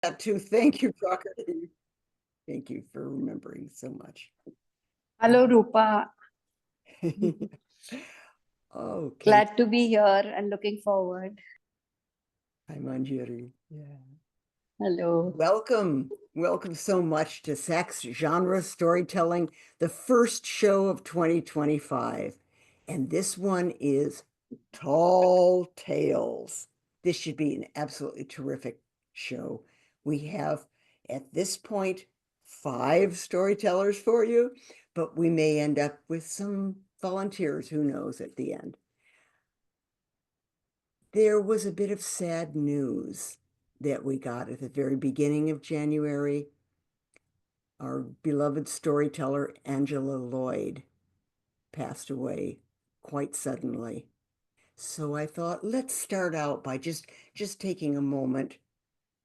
That too. Thank you, Prakriti. Thank you for remembering so much. Hello, Rupa. Okay. Glad to be here and looking forward. Hi, Manjiri. Yeah. Hello. Welcome. Welcome so much to Sex Genre Storytelling, the first show of 2025. And this one is Tall Tales. This should be an absolutely terrific show. We have, at this point, 5 storytellers for you, but we may end up with some volunteers, who knows, at the end. There was a bit of sad news that we got at the very beginning of January. Our beloved storyteller, Angela Lloyd, passed away quite suddenly. So I thought, let's start out by just taking a moment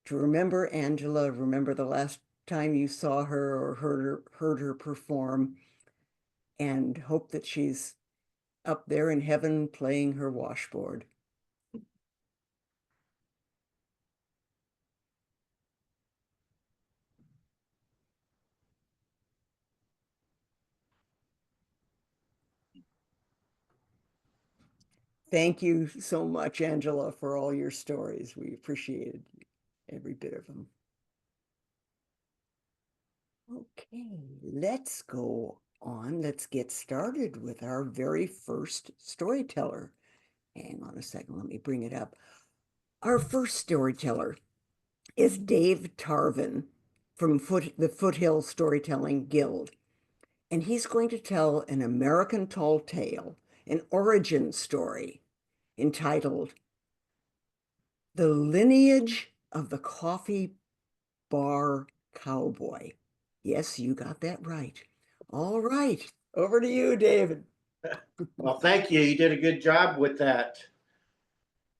to remember Angela, remember the last time you saw her or heard her perform, and hope that she's up there in heaven playing her washboard. Thank you so much, Angela, for all your stories. We appreciated every bit of them. Okay, let's go on. Let's get started with our very first storyteller. Hang on a second, let me bring it up. Our first storyteller is Dave Tarvin from the Foothill Storytelling Guild. And he's going to tell an American tall tale, an origin story entitled The Lineage of the Coffee Bar Cowboy. Yes, you got that right. All right, over to you, David. Well, thank you. You did a good job with that.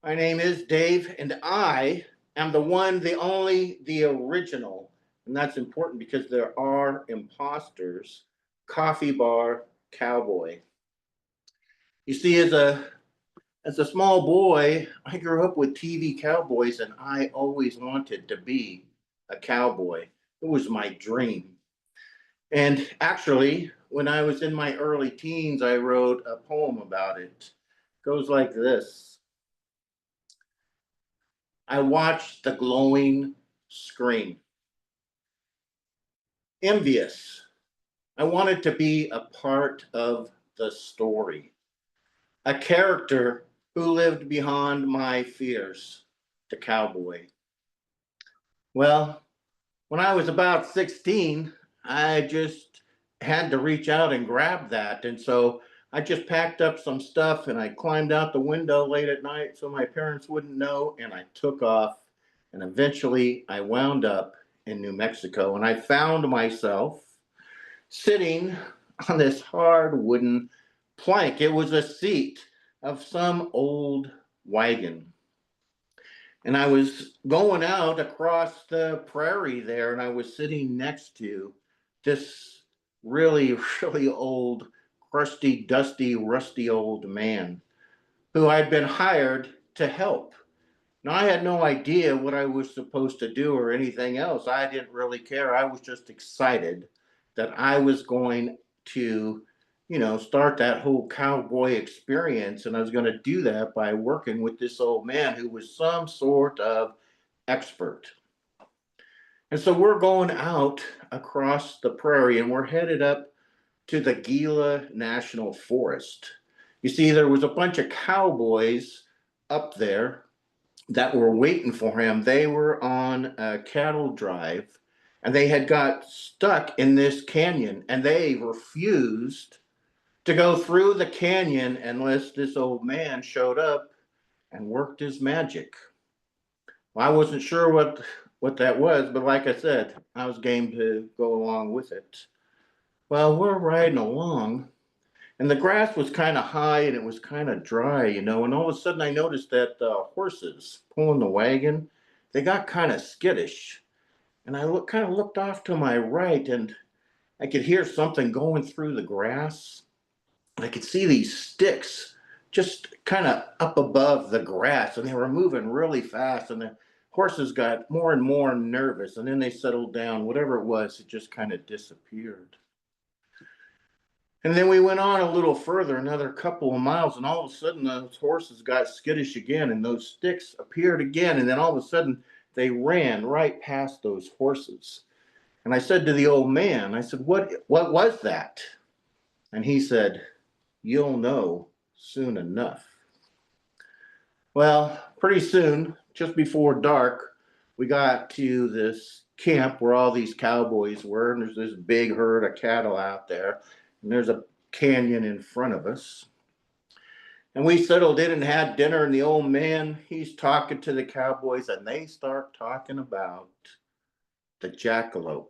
My name is Dave, and I am the one, the only, the original. And that's important because there are imposters. Coffee bar cowboy. You see, as a small boy, I grew up with TV cowboys, and I always wanted to be a cowboy. It was my dream. And actually, when I was in my early teens, I wrote a poem about it. It goes like this. I watched the glowing screen. Envious. I wanted to be a part of the story. A character who lived beyond my fears. The cowboy. Well, when I was about 16, I just had to reach out and grab that. And so I just packed up some stuff and I climbed out the window late at night so my parents wouldn't know. And I took off. And eventually I wound up in New Mexico. And I found myself sitting on this hard wooden plank. It was a seat of some old wagon. And I was going out across the prairie there, and I was sitting next to this really, really old, crusty, dusty, rusty old man who I'd been hired to help. Now, I had no idea what I was supposed to do or anything else. I didn't really care. I was just excited that I was going to, start that whole cowboy experience. And I was going to do that by working with this old man who was some sort of expert. And so we're going out across the prairie and we're headed up to the Gila National Forest. You see, there was a bunch of cowboys up there that were waiting for him. They were on a cattle drive and they had got stuck in this canyon and they refused to go through the canyon unless this old man showed up and worked his magic. Well, I wasn't sure what that was, but like I said, I was game to go along with it. Well, we're riding along and the grass was kind of high and it was kind of dry, and all of a sudden I noticed that the horses pulling the wagon, they got kind of skittish. And I kind of looked off to my right and I could hear something going through the grass. I could see these sticks just kind of up above the grass and they were moving really fast and the horses got more and more nervous, and then they settled down. Whatever it was, it just kind of disappeared. And then we went on a little further, another couple of miles, and all of a sudden those horses got skittish again, and those sticks appeared again. And then all of a sudden they ran right past those horses. And I said to the old man, I said, what was that? And he said, "You'll know soon enough." Well, pretty soon, just before dark, we got to this camp where all these cowboys were, and there's this big herd of cattle out there, and there's a canyon in front of us. And we settled in and had dinner, and the old man, he's talking to the cowboys, and they start talking about the jackalope.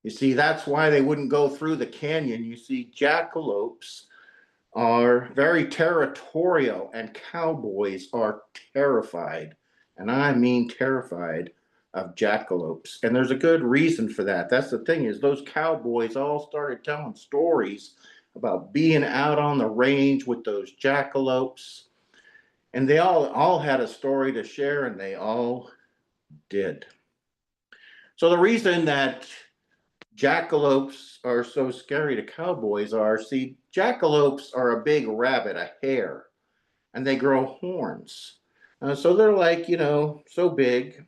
You see, that's why they wouldn't go through the canyon. You see, jackalopes are very territorial, and cowboys are terrified, and I mean terrified, of jackalopes. And there's a good reason for that. That's the thing, is those cowboys all started telling stories about being out on the range with those jackalopes, and they all had a story to share, and they all did. So the reason that jackalopes are so scary to cowboys are, see, jackalopes are a big rabbit, a hare, and they grow horns. So they're like, so big,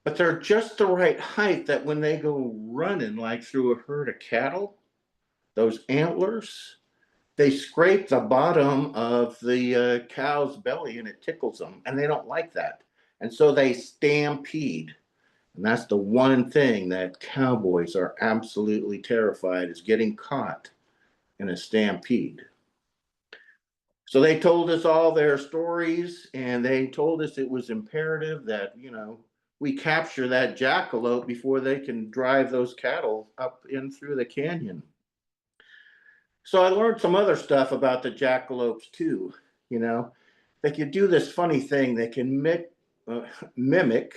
but they're just the right height that when they go running like through a herd of cattle, those antlers, they scrape the bottom of the cow's belly and it tickles them, and they don't like that. And so they stampede. And that's the one thing that cowboys are absolutely terrified, is getting caught in a stampede. So they told us all their stories, and they told us it was imperative that, we capture that jackalope before they can drive those cattle up in through the canyon. So I learned some other stuff about the jackalopes too. You know, they can do this funny thing. They can mimic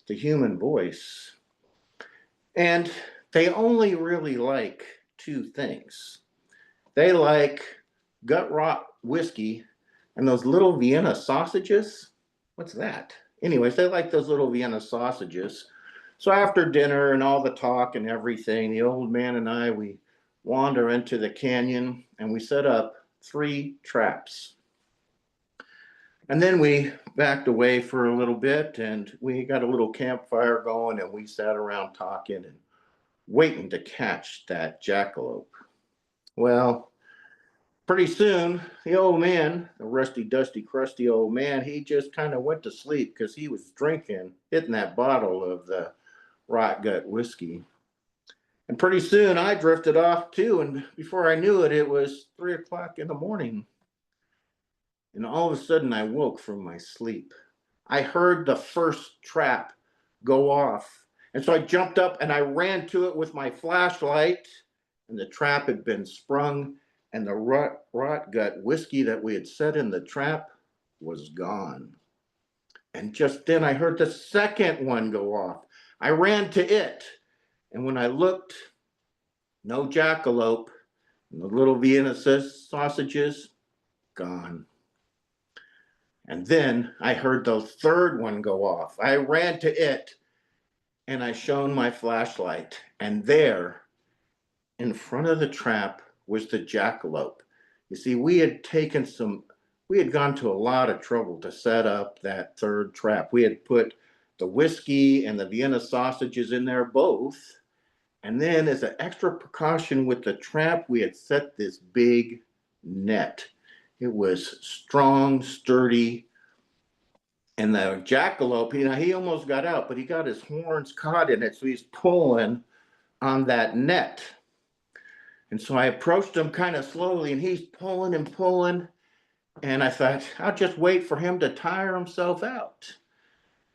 the human voice. And they only really like two things. They like gut rot whiskey and those little Vienna sausages. What's that? Anyways, they like those little Vienna sausages. So after dinner and all the talk and everything, the old man and I, we wander into the canyon and we set up 3 traps. And then we backed away for a little bit and we got a little campfire going and we sat around talking and waiting to catch that jackalope. Well, pretty soon, the old man, the rusty, dusty, crusty old man, he just kind of went to sleep because he was drinking, hitting that bottle of the rot gut whiskey. And pretty soon I drifted off too. And before I knew it, it was 3 o'clock in the morning. And all of a sudden I woke from my sleep. I heard the first trap go off. And so I jumped up and I ran to it with my flashlight. And the trap had been sprung, and the rot gut whiskey that we had set in the trap was gone. And just then I heard the second one go off. I ran to it. And when I looked, no jackalope, and the little Vienna sausages, gone. And then I heard the third one go off. I ran to it and I shone my flashlight. And there, in front of the trap, was the jackalope. You see, we had gone to a lot of trouble to set up that third trap. We had put the whiskey and the Vienna sausages in there both. And then, as an extra precaution with the trap, we had set this big net. It was strong, sturdy. And the jackalope, he almost got out, but he got his horns caught in it. So he's pulling on that net. And so I approached him kind of slowly, and he's pulling and pulling. And I thought, I'll just wait for him to tire himself out.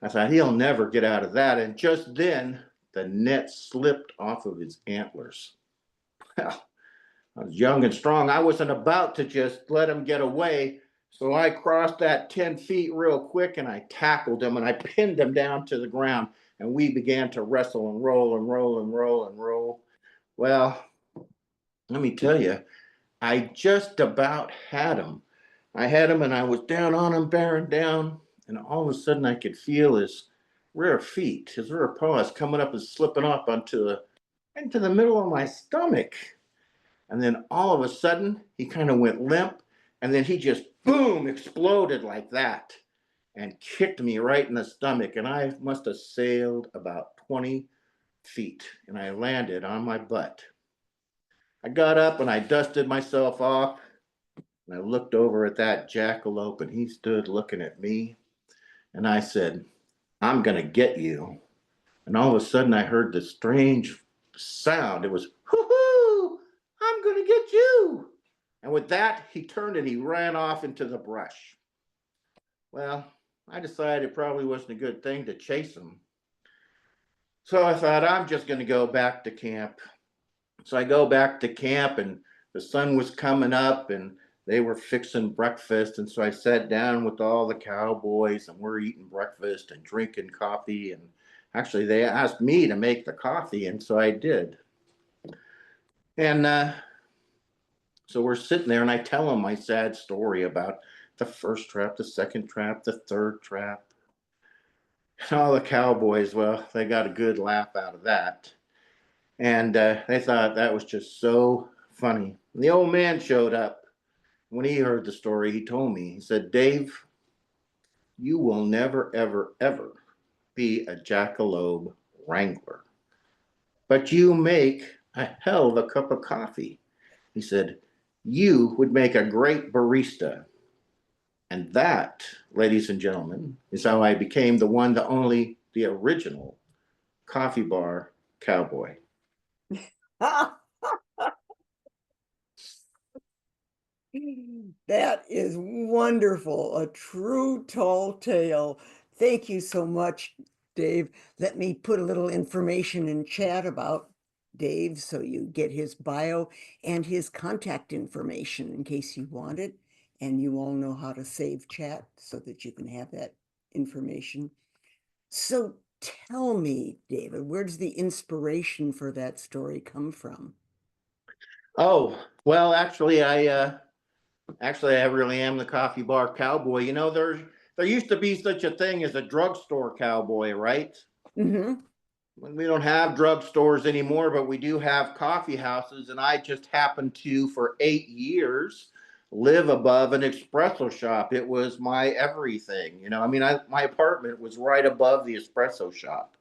I thought, he'll never get out of that. And just then, the net slipped off of his antlers. Well, I was young and strong. I wasn't about to just let him get away. So I crossed that 10 feet real quick and I tackled him and I pinned him down to the ground. And we began to wrestle and roll and roll and roll and roll. Well, let me tell you, I just about had him. I had him and I was down on him, bearing down. and all of a sudden I could feel his rear feet, his rear paws coming up and slipping up into the middle of my stomach. And then all of a sudden, he kind of went limp, and then he just boom exploded like that and kicked me right in the stomach. And I must have sailed about 20 feet, and I landed on my butt. I got up and I dusted myself off, and I looked over at that jackalope, and he stood looking at me. And I said, I'm going to get you. And all of a sudden, I heard this strange sound. It was, hoo hoo, I'm going to get you. And with that, he turned and he ran off into the brush. Well, I decided it probably wasn't a good thing to chase him. So I thought, I'm just going to go back to camp. So I go back to camp, and the sun was coming up, and they were fixing breakfast. And so I sat down with all the cowboys, and we're eating breakfast and drinking coffee. And actually, they asked me to make the coffee, and so I did. And so we're sitting there, and I tell them my sad story about the first trap, the second trap, the third trap. And all the cowboys, well, they got a good laugh out of that. And they thought that was just so funny. And the old man showed up. When he heard the story, he told me, he said, Dave, you will never, ever, ever be a jackalope wrangler, but you make a hell of a cup of coffee. He said, you would make a great barista. And that, ladies and gentlemen, is how I became the one, the only, the original coffee bar cowboy. That is wonderful. A true tall tale. Thank you so much, Dave. Let me put a little information in chat about Dave so you get his bio and his contact information in case you want it. And you all know how to save chat so that you can have that information. So tell me, David, where does the inspiration for that story come from? Oh, well, actually I really am the coffee bar cowboy. You know, there used to be such a thing as a drugstore cowboy, right? Mm-hmm. We don't have drugstores anymore, but we do have coffee houses. And I just happened to, for 8 years, live above an espresso shop. It was my everything. You know, I mean, my apartment was right above the espresso shop.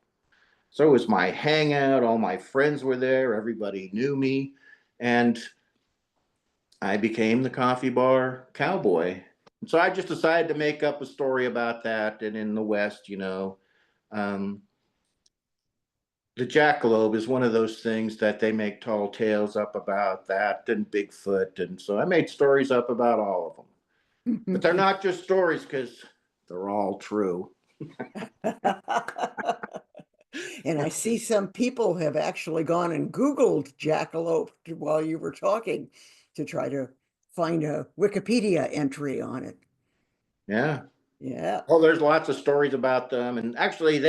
So it was my hangout. All my friends were there. Everybody knew me. And I became the coffee bar cowboy. So I just decided to make up a story about that. And in the West, you know, um, the jackalope is one of those things that they make tall tales up about, that and Bigfoot. And so I made stories up about all of them. But they're not just stories because they're all true. And I see some people have actually gone and Googled jackalope while you were talking to try to find a Wikipedia entry on it. Yeah. Yeah. Well, there's lots of stories about them. And actually,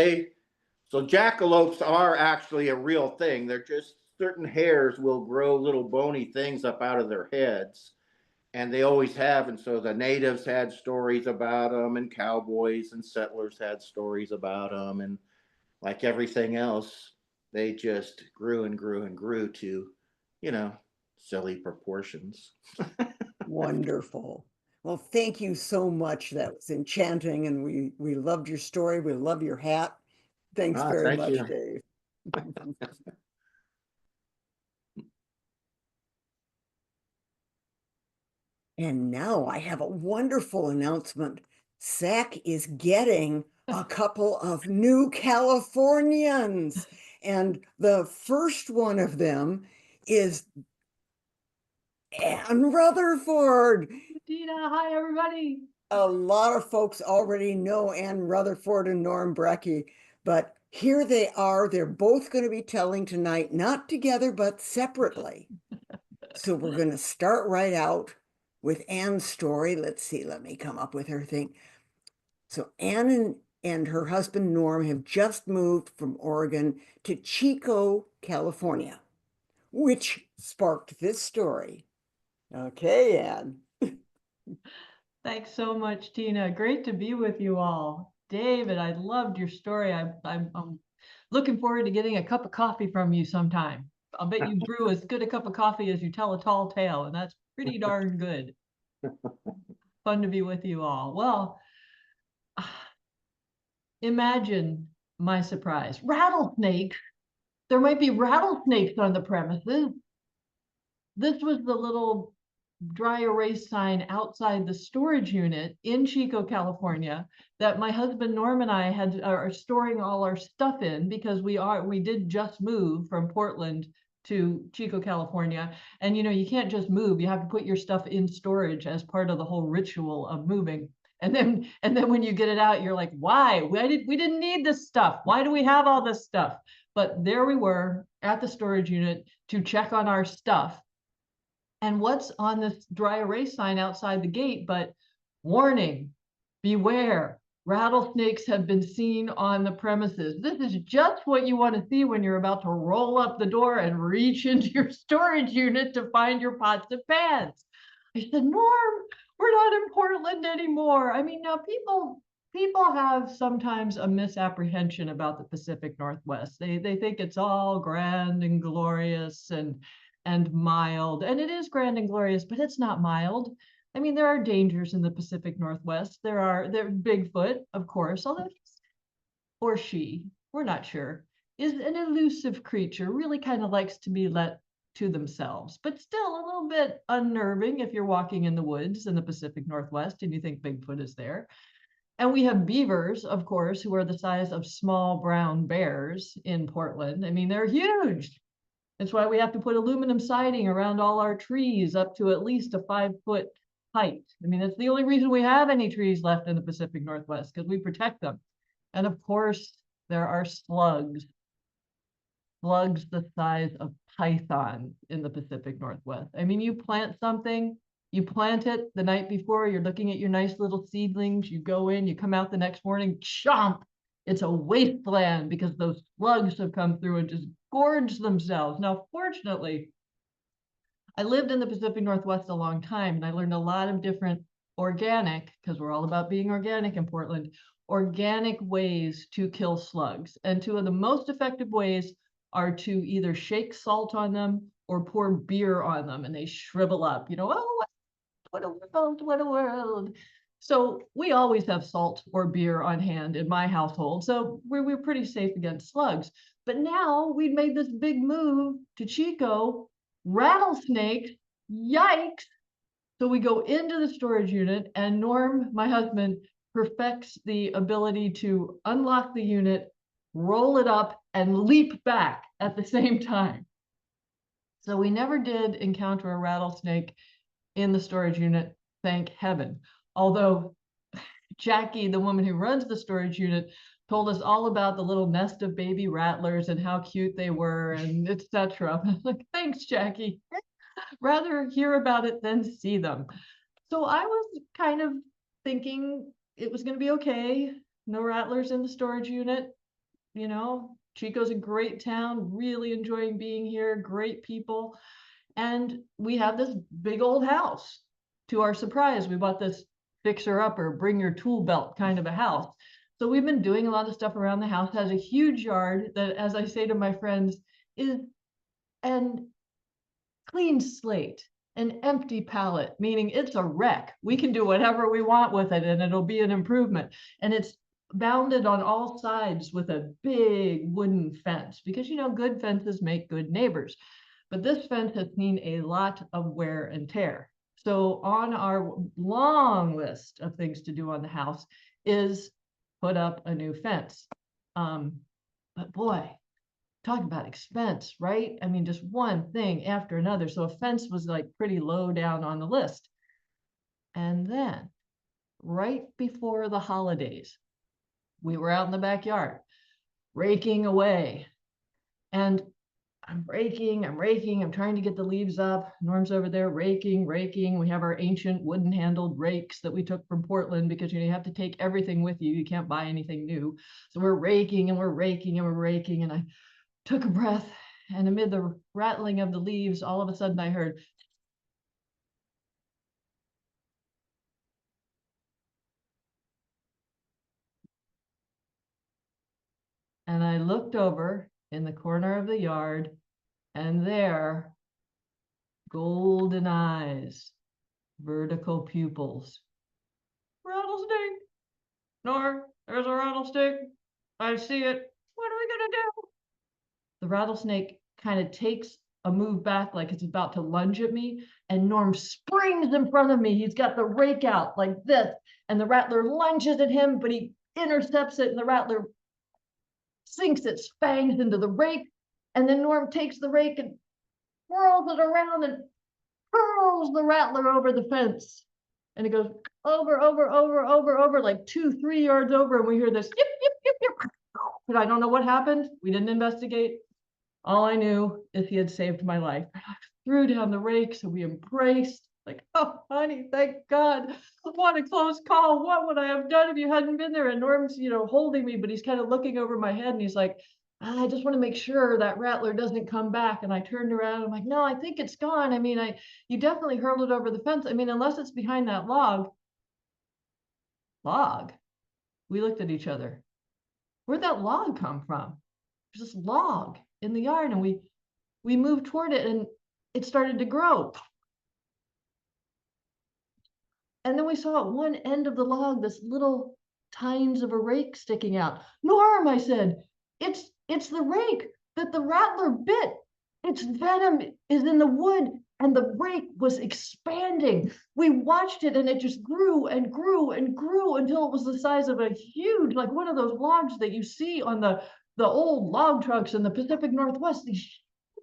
so jackalopes are actually a real thing. They're just certain hairs will grow little bony things up out of their heads. And they always have. And so the natives had stories about them, and cowboys and settlers had stories about them. And like everything else, they just grew and grew and grew to, you know, silly proportions. Wonderful. Well, thank you so much. That was enchanting, and we loved your story. We love your hat. Thanks very Thank much, you. Dave. And now I have a wonderful announcement. Zach is getting a couple of new Californians. And the first one of them is Ann Rutherford. Dina, hi everybody. A lot of folks already know Ann Rutherford and Norm Brecky, but here they are. They're both going to be telling tonight, not together, but separately. So we're going to start right out with Ann's story. Let's see, let me come up with her thing. So Ann and her husband Norm have just moved from Oregon to Chico, California, which sparked this story. Okay, Ann. Thanks so much, Tina. Great to be with you all. David, I loved your story. I'm looking forward to getting a cup of coffee from you sometime. I'll bet you brew as good a cup of coffee as you tell a tall tale, and that's pretty darn good. Fun to be with you all. Well, imagine my surprise. Rattlesnakes. There might be rattlesnakes on the premises. This was the little dry erase sign outside the storage unit in Chico, California, that my husband Norm and I are storing all our stuff in because we did just move from Portland to Chico, California. And you can't just move, you have to put your stuff in storage as part of the whole ritual of moving. And then when you get it out, you're like, why? We didn't need this stuff. Why do we have all this stuff? But there we were at the storage unit to check on our stuff. And what's on this dry erase sign outside the gate but warning, beware, rattlesnakes have been seen on the premises. This is just what you want to see when you're about to roll up the door and reach into your storage unit to find your pots and pans. I said, Norm, we're not in Portland anymore. I mean, now people have sometimes a misapprehension about the Pacific Northwest. They think it's all grand and glorious and mild, and it is grand and glorious, but it's not mild. I mean, there are dangers in the Pacific Northwest. There Bigfoot, of course, although or she, we're not sure, is an elusive creature, really kind of likes to be let to themselves, but still a little bit unnerving if you're walking in the woods in the Pacific Northwest and you think Bigfoot is there. And we have beavers, of course, who are the size of small brown bears in Portland. I mean, they're huge. That's why we have to put aluminum siding around all our trees up to at least a 5-foot height. I mean, that's the only reason we have any trees left in the Pacific Northwest, because we protect them. And of course, there are slugs the size of pythons in the Pacific Northwest. I mean, you plant something, you plant it the night before, you're looking at your nice little seedlings, you go in, you come out the next morning, chomp, it's a wasteland because those slugs have come through and just gorged themselves. Now, fortunately, I lived in the Pacific Northwest a long time and I learned a lot of different organic, because we're all about being organic in Portland, organic ways to kill slugs. And two of the most effective ways are to either shake salt on them or pour beer on them and they shrivel up. Oh, what a world, what a world. So we always have salt or beer on hand in my household. So we're pretty safe against slugs. But now we've made this big move to Chico, rattlesnakes, yikes. So we go into the storage unit and Norm, my husband, perfects the ability to unlock the unit, roll it up, and leap back at the same time. So we never did encounter a rattlesnake in the storage unit, thank heaven. Although Jackie, the woman who runs the storage unit, told us all about the little nest of baby rattlers and how cute they were and etc. Like, thanks, Jackie. Rather hear about it than see them. So I was kind of thinking it was going to be okay. No rattlers in the storage unit. Chico's a great town, really enjoying being here, great people. And we have this big old house. To our surprise, we bought this fixer-upper, bring your tool belt kind of a house. So we've been doing a lot of stuff around the house. It has a huge yard that, as I say to my friends, is an clean slate, an empty palette, meaning it's a wreck. We can do whatever we want with it and it'll be an improvement. And it's bounded on all sides with a big wooden fence because, good fences make good neighbors. But this fence has seen a lot of wear and tear. So on our long list of things to do on the house is put up a new fence. But boy, talk about expense, right? I mean, just one thing after another. So a fence was like pretty low down on the list. And then right before the holidays, we were out in the backyard raking away. And I'm raking, I'm trying to get the leaves up. Norm's over there raking. We have our ancient wooden handled rakes that we took from Portland because you have to take everything with you. You can't buy anything new. So we're raking and we're raking and we're raking. And I took a breath, and amid the rattling of the leaves, all of a sudden I heard, And I looked over in the corner of the yard, and there, golden eyes, vertical pupils. Rattlesnake. Nor, there's a rattlesnake. I see it. What are we gonna do? The rattlesnake kind of takes a move back like it's about to lunge at me, and Norm springs in front of me. He's got the rake out like this, and the rattler lunges at him, but he intercepts it, and the rattler sinks its fangs into the rake, and then Norm takes the rake and whirls it around and hurls the rattler over the fence. And it goes over, like 2-3 yards over, and we hear this yip, yip, yip, yip. But I don't know what happened. We didn't investigate. All I knew is he had saved my life. I threw down the rake, so we embraced. Like, oh, honey, thank God. What a close call. What would I have done if you hadn't been there? And Norm's, holding me, but he's kind of looking over my head, and he's like, I just want to make sure that rattler doesn't come back. And I turned around. I'm like, no, I think it's gone. I mean, you definitely hurled it over the fence. I mean, unless it's behind that log. Log? We looked at each other. Where'd that log come from? There's this log in the yard, and we moved toward it, and it started to grow. And then we saw at one end of the log this little tines of a rake sticking out. Norm, I said, it's the rake that the rattler bit. Its venom is in the wood, and the rake was expanding. We watched it, and it just grew and grew and grew until it was the size of a huge, like one of those logs that you see on the old log trucks in the Pacific Northwest, these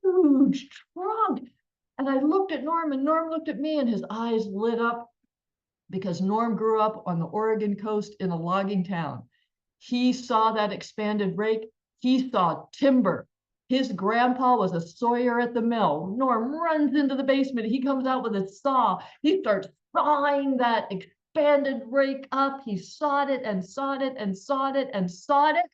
huge trunk. And I looked at Norm, and Norm looked at me, and his eyes lit up, because Norm grew up on the Oregon coast in a logging town. He saw that expanded rake. He saw timber. His grandpa was a sawyer at the mill. Norm runs into the basement. He comes out with a saw. He starts sawing that expanded rake up. He sawed it and sawed it and sawed it and sawed it.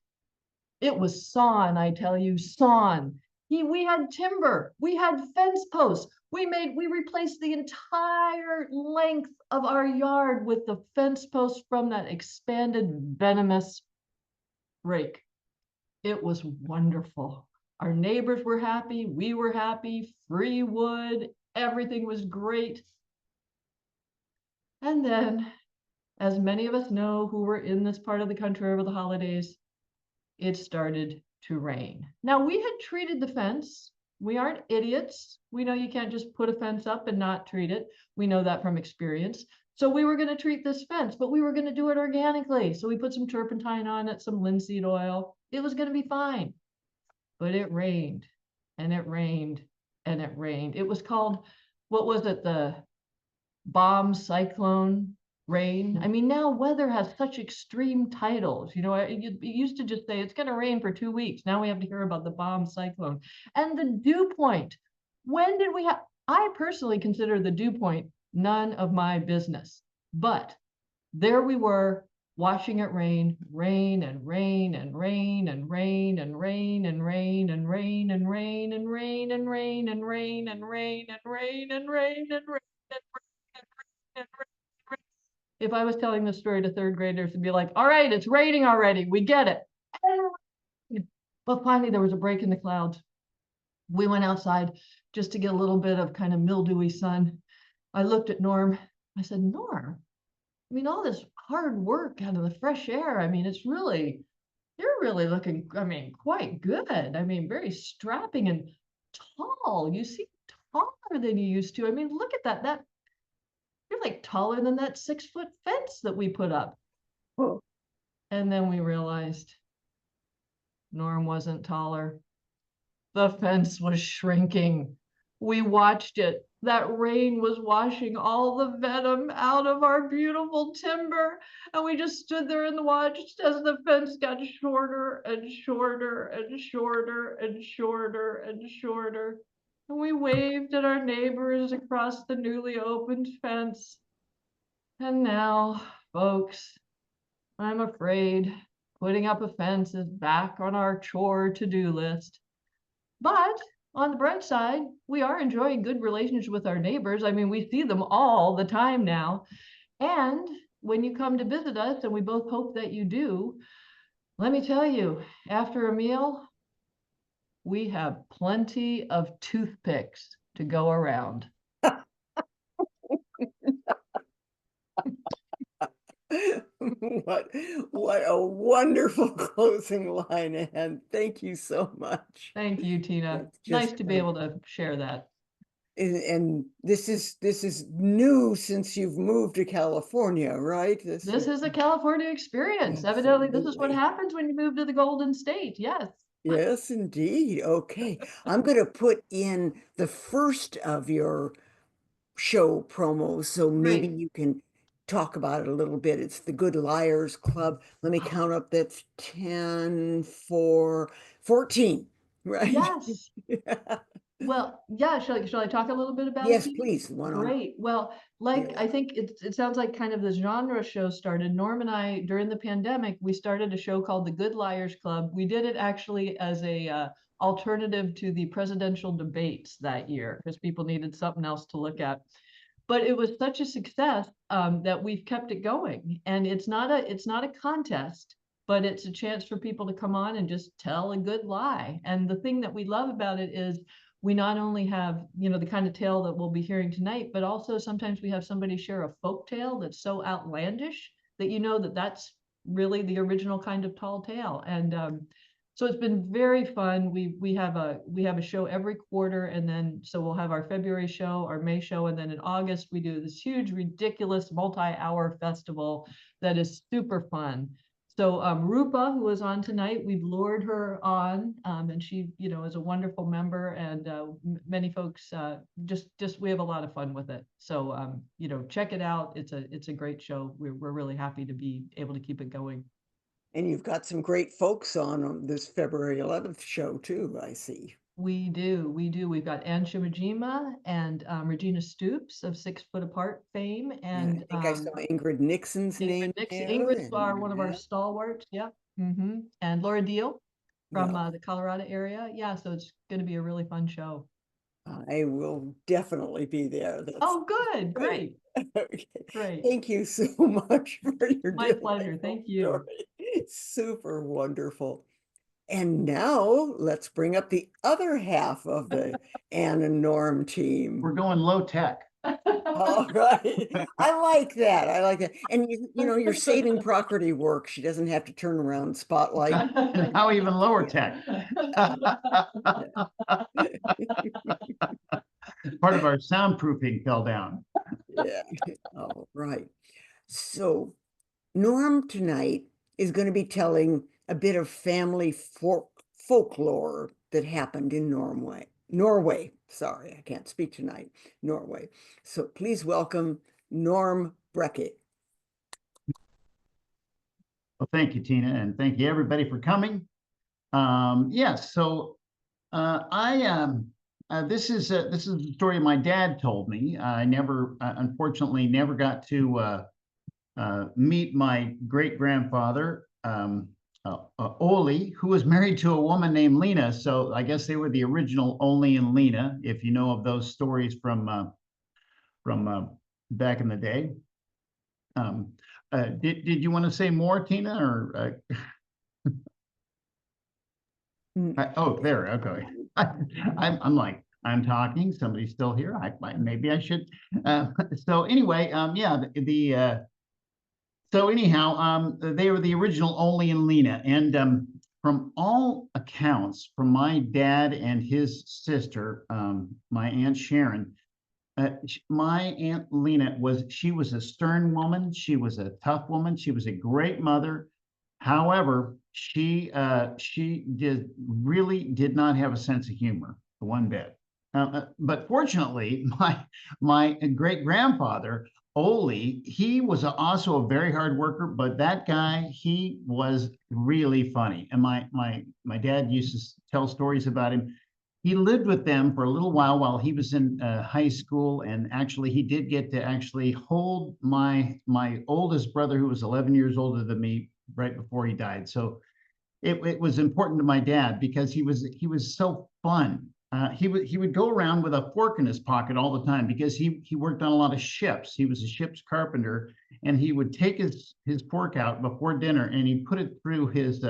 It was sawn, I tell you, sawn. We had timber. We had fence posts. We replaced the entire length of our yard with the fence posts from that expanded venomous rake. It was wonderful. Our neighbors were happy. We were happy. Free wood. Everything was great. And then, as many of us know who were in this part of the country over the holidays, it started to rain. Now, we had treated the fence. We aren't idiots. We know you can't just put a fence up and not treat it. We know that from experience. So we were going to treat this fence, but we were going to do it organically. So we put some turpentine on it, some linseed oil. It was going to be fine. But it rained, and it rained, and it rained. It was called, what was it? The bomb cyclone rain. I mean, now weather has such extreme titles. It used to just say it's going to rain for 2 weeks. Now we have to hear about the bomb cyclone and the dew point. When did we have? I personally consider the dew point none of my business. But there we were, watching it rain, rain and rain and rain and rain and rain and rain and rain and rain and rain and rain and rain and rain and rain and rain and rain. If I was telling this story to third graders, it'd be like, all right, it's raining already. We get it. But finally, there was a break in the clouds. We went outside just to get a little bit of kind of mildewy sun. I looked at Norm. I said, Norm, I mean, all this hard work out of the fresh air. I mean, you're really looking, I mean, quite good. I mean, very strapping and tall. You seem taller than you used to. I mean, look at that. You're like taller than that 6-foot fence that we put up. Oh. And then we realized Norm wasn't taller. The fence was shrinking. We watched it. That rain was washing all the venom out of our beautiful timber. And we just stood there and watched as the fence got shorter and shorter and shorter and shorter and shorter. And we waved at our neighbors across the newly opened fence. And now, folks, I'm afraid putting up a fence is back on our chore to-do list. But on the bright side, we are enjoying good relations with our neighbors. I mean, we see them all the time now. And when you come to visit us, and we both hope that you do, Let me tell you, after a meal, we have plenty of toothpicks to go around. What what a wonderful closing line, Anne. Thank you so much. Thank you, Tina. That's Nice just to be great. able to share that. And this is new since you've moved to California, right? This is a California experience. Evidently, this is what Absolutely. happens when you move to the Golden State. Yes. Yes, indeed. Okay. I'm going to put in the first of your show promos, so maybe Great. you can talk about it a little bit. It's the Good Liars Club. Let me count up. That's 10, 4, 14, right? Yes. Well, yeah, shall I talk a little bit about it, Yes, Tina? please. One on. Great. Well, like Yeah. I think it sounds like kind of the genre show started. Norm and I, during the pandemic, we started a show called the Good Liars Club. We did it actually as a alternative to the presidential debates that year because people needed something else to look at. But it was such a success that we've kept it going. And it's not a contest, but it's a chance for people to come on and just tell a good lie. And the thing that we love about it is we not only have, the kind of tale that we'll be hearing tonight, but also sometimes we have somebody share a folk tale that's so outlandish that you know that that's really the original kind of tall tale. And so it's been very fun. We have a show every quarter, and then so we'll have our February show, our May show, and then in August we do this huge, ridiculous multi-hour festival that is super fun. So Rupa, who is on tonight, we've lured her on, and she, is a wonderful member, and many folks just we have a lot of fun with it. So check it out. It's a great show. We're really happy to be able to keep it going. And you've got some great folks on this February 11th show too, I see. We do. We've got Ann Shimajima and Regina Stoops of 6 Foot Apart fame, Yeah, and I think I saw Ingrid Nixon's name there. Ingrid's our And one of our stalwarts. Yep. And Laura Deal from yeah, the Colorado area. Yeah, so it's going to be a really fun show. I will definitely be there. That's Oh, good. great. Great. Okay. Great. Thank you so much for your My pleasure. delightful Thank you. story. Super wonderful. And now let's bring up the other half of the Ann and Norm team. We're going low tech. All right. I like that. I like that. And you're saving property work. She doesn't have to turn around spotlight. And now even lower tech. Part of our soundproofing fell down. Yeah. All right. So Norm tonight is going to be telling a bit of family folklore that happened in Norway. Norway. Sorry, I can't speak tonight. Norway. So please welcome Norm Breckett. Well, thank you, Tina, and thank you everybody for coming. Yes, so this is the story my dad told me. I never, unfortunately, never got to meet my great grandfather, Oli, who was married to a woman named Lena. So I guess they were the original Oli and Lena, if you know of those stories from back in the day. Did you want to say more, Tina, or? Oh, there. Okay. I'm like, I'm talking. Somebody's still here. Maybe I should. So anyway, yeah. So anyhow, they were the original Oli and Lena, and from all accounts, from my dad and his sister, my Aunt Sharon, my Aunt Lena she was a stern woman. She was a tough woman. She was a great mother. However, she did not have a sense of humor, one bit. But fortunately, my great grandfather Oli, he was also a very hard worker, but that guy, he was really funny. And my dad used to tell stories about him. He lived with them for a little while he was in high school, and actually he did get to actually hold my oldest brother, who was 11 years older than me, right before he died. So it was important to my dad because he was so fun. he would go around with a fork in his pocket all the time because he worked on a lot of ships. He was a ship's carpenter, and he would take his fork out before dinner and he put it through his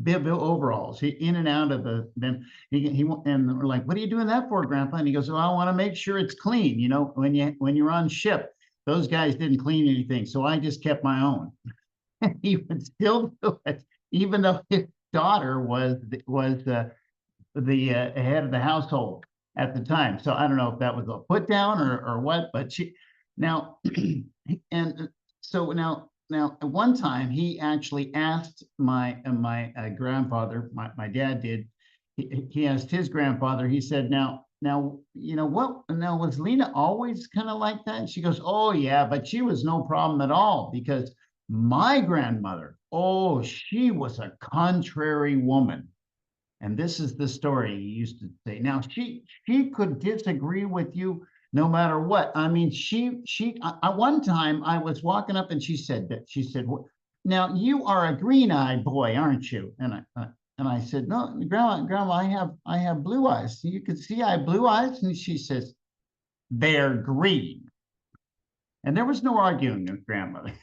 bib overalls. He in and out of then he and we're like, "What are you doing that for, Grandpa?" And he goes, "Well, I want to make sure it's clean. You know, when you're on ship, those guys didn't clean anything, so I just kept my own." And he would still do it, even though his daughter was the head of the household at the time. So I don't know if that was a put down or what, but she now and so now at one time he actually asked my grandfather, my dad did. He asked his grandfather. He said, "Now you know what? Now was Lena always kind of like that?" And she goes, "Oh yeah, but she was no problem at all because my grandmother, oh, she was a contrary woman." And this is the story he used to say. Now she could disagree with you no matter what. I mean, one time I was walking up and she said, "Now you are a green-eyed boy, aren't you?" And I said, "No, Grandma, I have blue eyes. You can see I have blue eyes." And she says, "They're green." And there was no arguing with grandmother.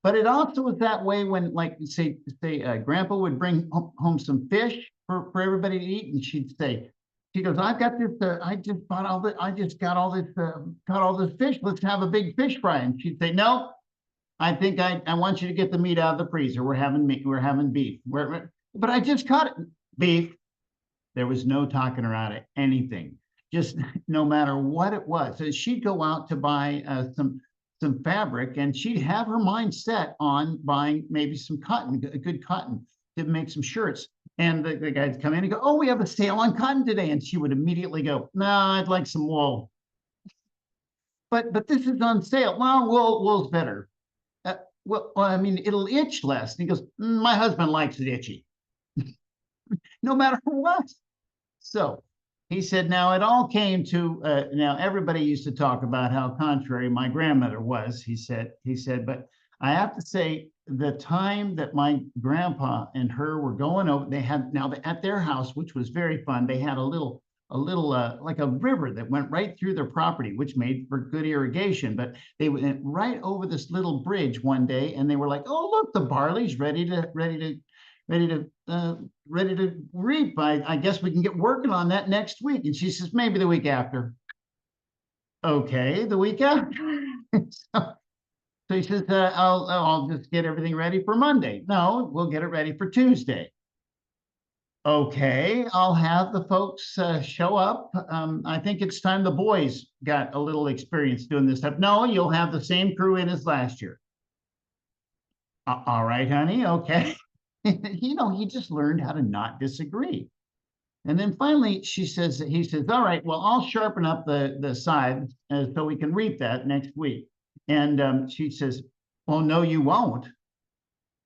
But it also was that way when, like, say, Grandpa would bring home some fish for everybody to eat, and she'd say, she goes, "I've got this. I just bought all this. I just got all this fish. Let's have a big fish fry." And she'd say, "No, I think I want you to get the meat out of the freezer. We're having meat. We're having beef. But I just caught it, beef." There was no talking her out of anything. Just no matter what it was. So she'd go out to buy some fabric, and she'd have her mind set on buying maybe some cotton, a good cotton, to make some shirts. And the guys come in and go, "Oh, we have a sale on cotton today." And she would immediately go, "No, I'd like some wool." But this is on sale. "Well, wool's better." Well, I mean, it'll itch less. And he goes, "My husband likes it itchy." No matter what. So he said, now it all came to, now everybody used to talk about how contrary my grandmother was, he said, "But I have to say, the time that my grandpa and her were going over, they had, now at their house, which was very fun, they had a little like a river that went right through their property, which made for good irrigation. But they went right over this little bridge one day, and they were like, 'Oh, look, the barley's ready to reap. I guess we can get working on that next week.' And she says, 'Maybe the week after.' Okay, the week after." So he says, I'll just get everything ready for Monday." "No, we'll get it ready for Tuesday." "Okay, I'll have the folks show up. I think it's time the boys got a little experience doing this stuff." "No, you'll have the same crew in as last year." All right, honey, okay." He just learned how to not disagree. And then finally he says, "All right, well, I'll sharpen up the scythe so we can reap that next week." And she says, "Well, no, you won't."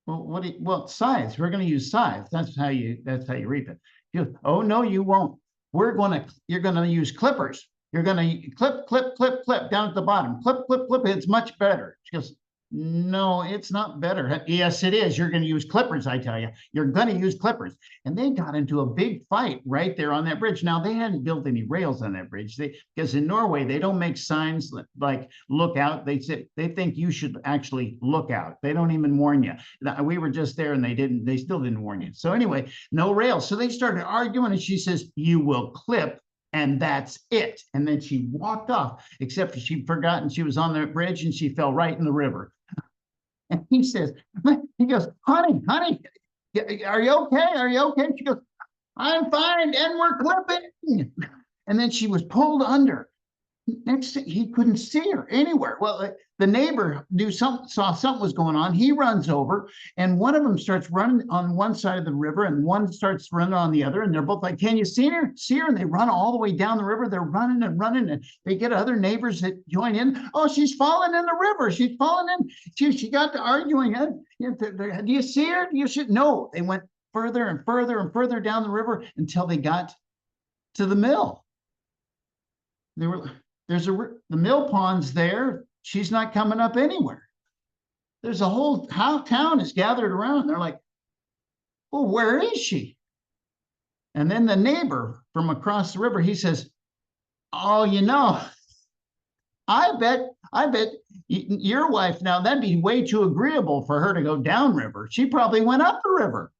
"Well, well, scythes, we're going to use scythes. That's how you reap it." She goes, "Oh, no, you won't. You're going to use clippers. You're going to clip, clip, clip, clip down at the bottom. Clip, clip, clip. It's much better." She goes, "No, it's not better." "Yes, it is. You're going to use clippers, I tell you. You're going to use clippers." And they got into a big fight right there on that bridge. Now, they hadn't built any rails on that bridge. Because in Norway, they don't make signs like "look out." They think you should actually look out. They don't even warn you. We were just there and they still didn't warn you. So anyway, no rails. So they started arguing, and she says, "You will clip, and that's it." And then she walked off, except she'd forgotten she was on the bridge, and she fell right in the river. And he goes, honey, are you okay? Are you okay?" She goes, "I'm fine, and we're clipping." And then she was pulled under. Next thing, he couldn't see her anywhere. Well, the neighbor saw something was going on. He runs over, and one of them starts running on one side of the river, and one starts running on the other. And they're both like, "Can you see her? See her?" And they run all the way down the river. They're running and running, and they get other neighbors that join in. "Oh, she's falling in the river. She's falling in." She got to arguing. "Do you see her? Do you see?" No, they went further and further and further down the river until they got to the mill. The mill pond's there. She's not coming up anywhere. There's a whole town is gathered around. They're like, "Well, where is she?" And then the neighbor from across the river, he says, oh, you know, I bet your wife, now that'd be way too agreeable for her to go downriver. She probably went up the river.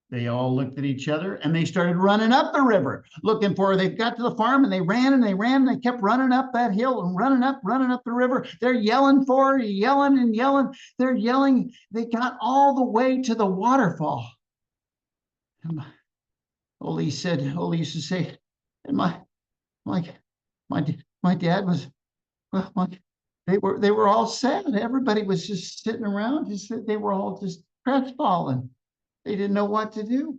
They all looked at each other and they started running up the river looking for her. They got to the farm and they ran and they ran and they kept running up that hill and running up the river. They're yelling for her, yelling and yelling. They're yelling. They got all the way to the waterfall. And Ole used to say, and my dad was, well, they were all sad. Everybody was just sitting around. They were all just crestfallen. They didn't know what to do.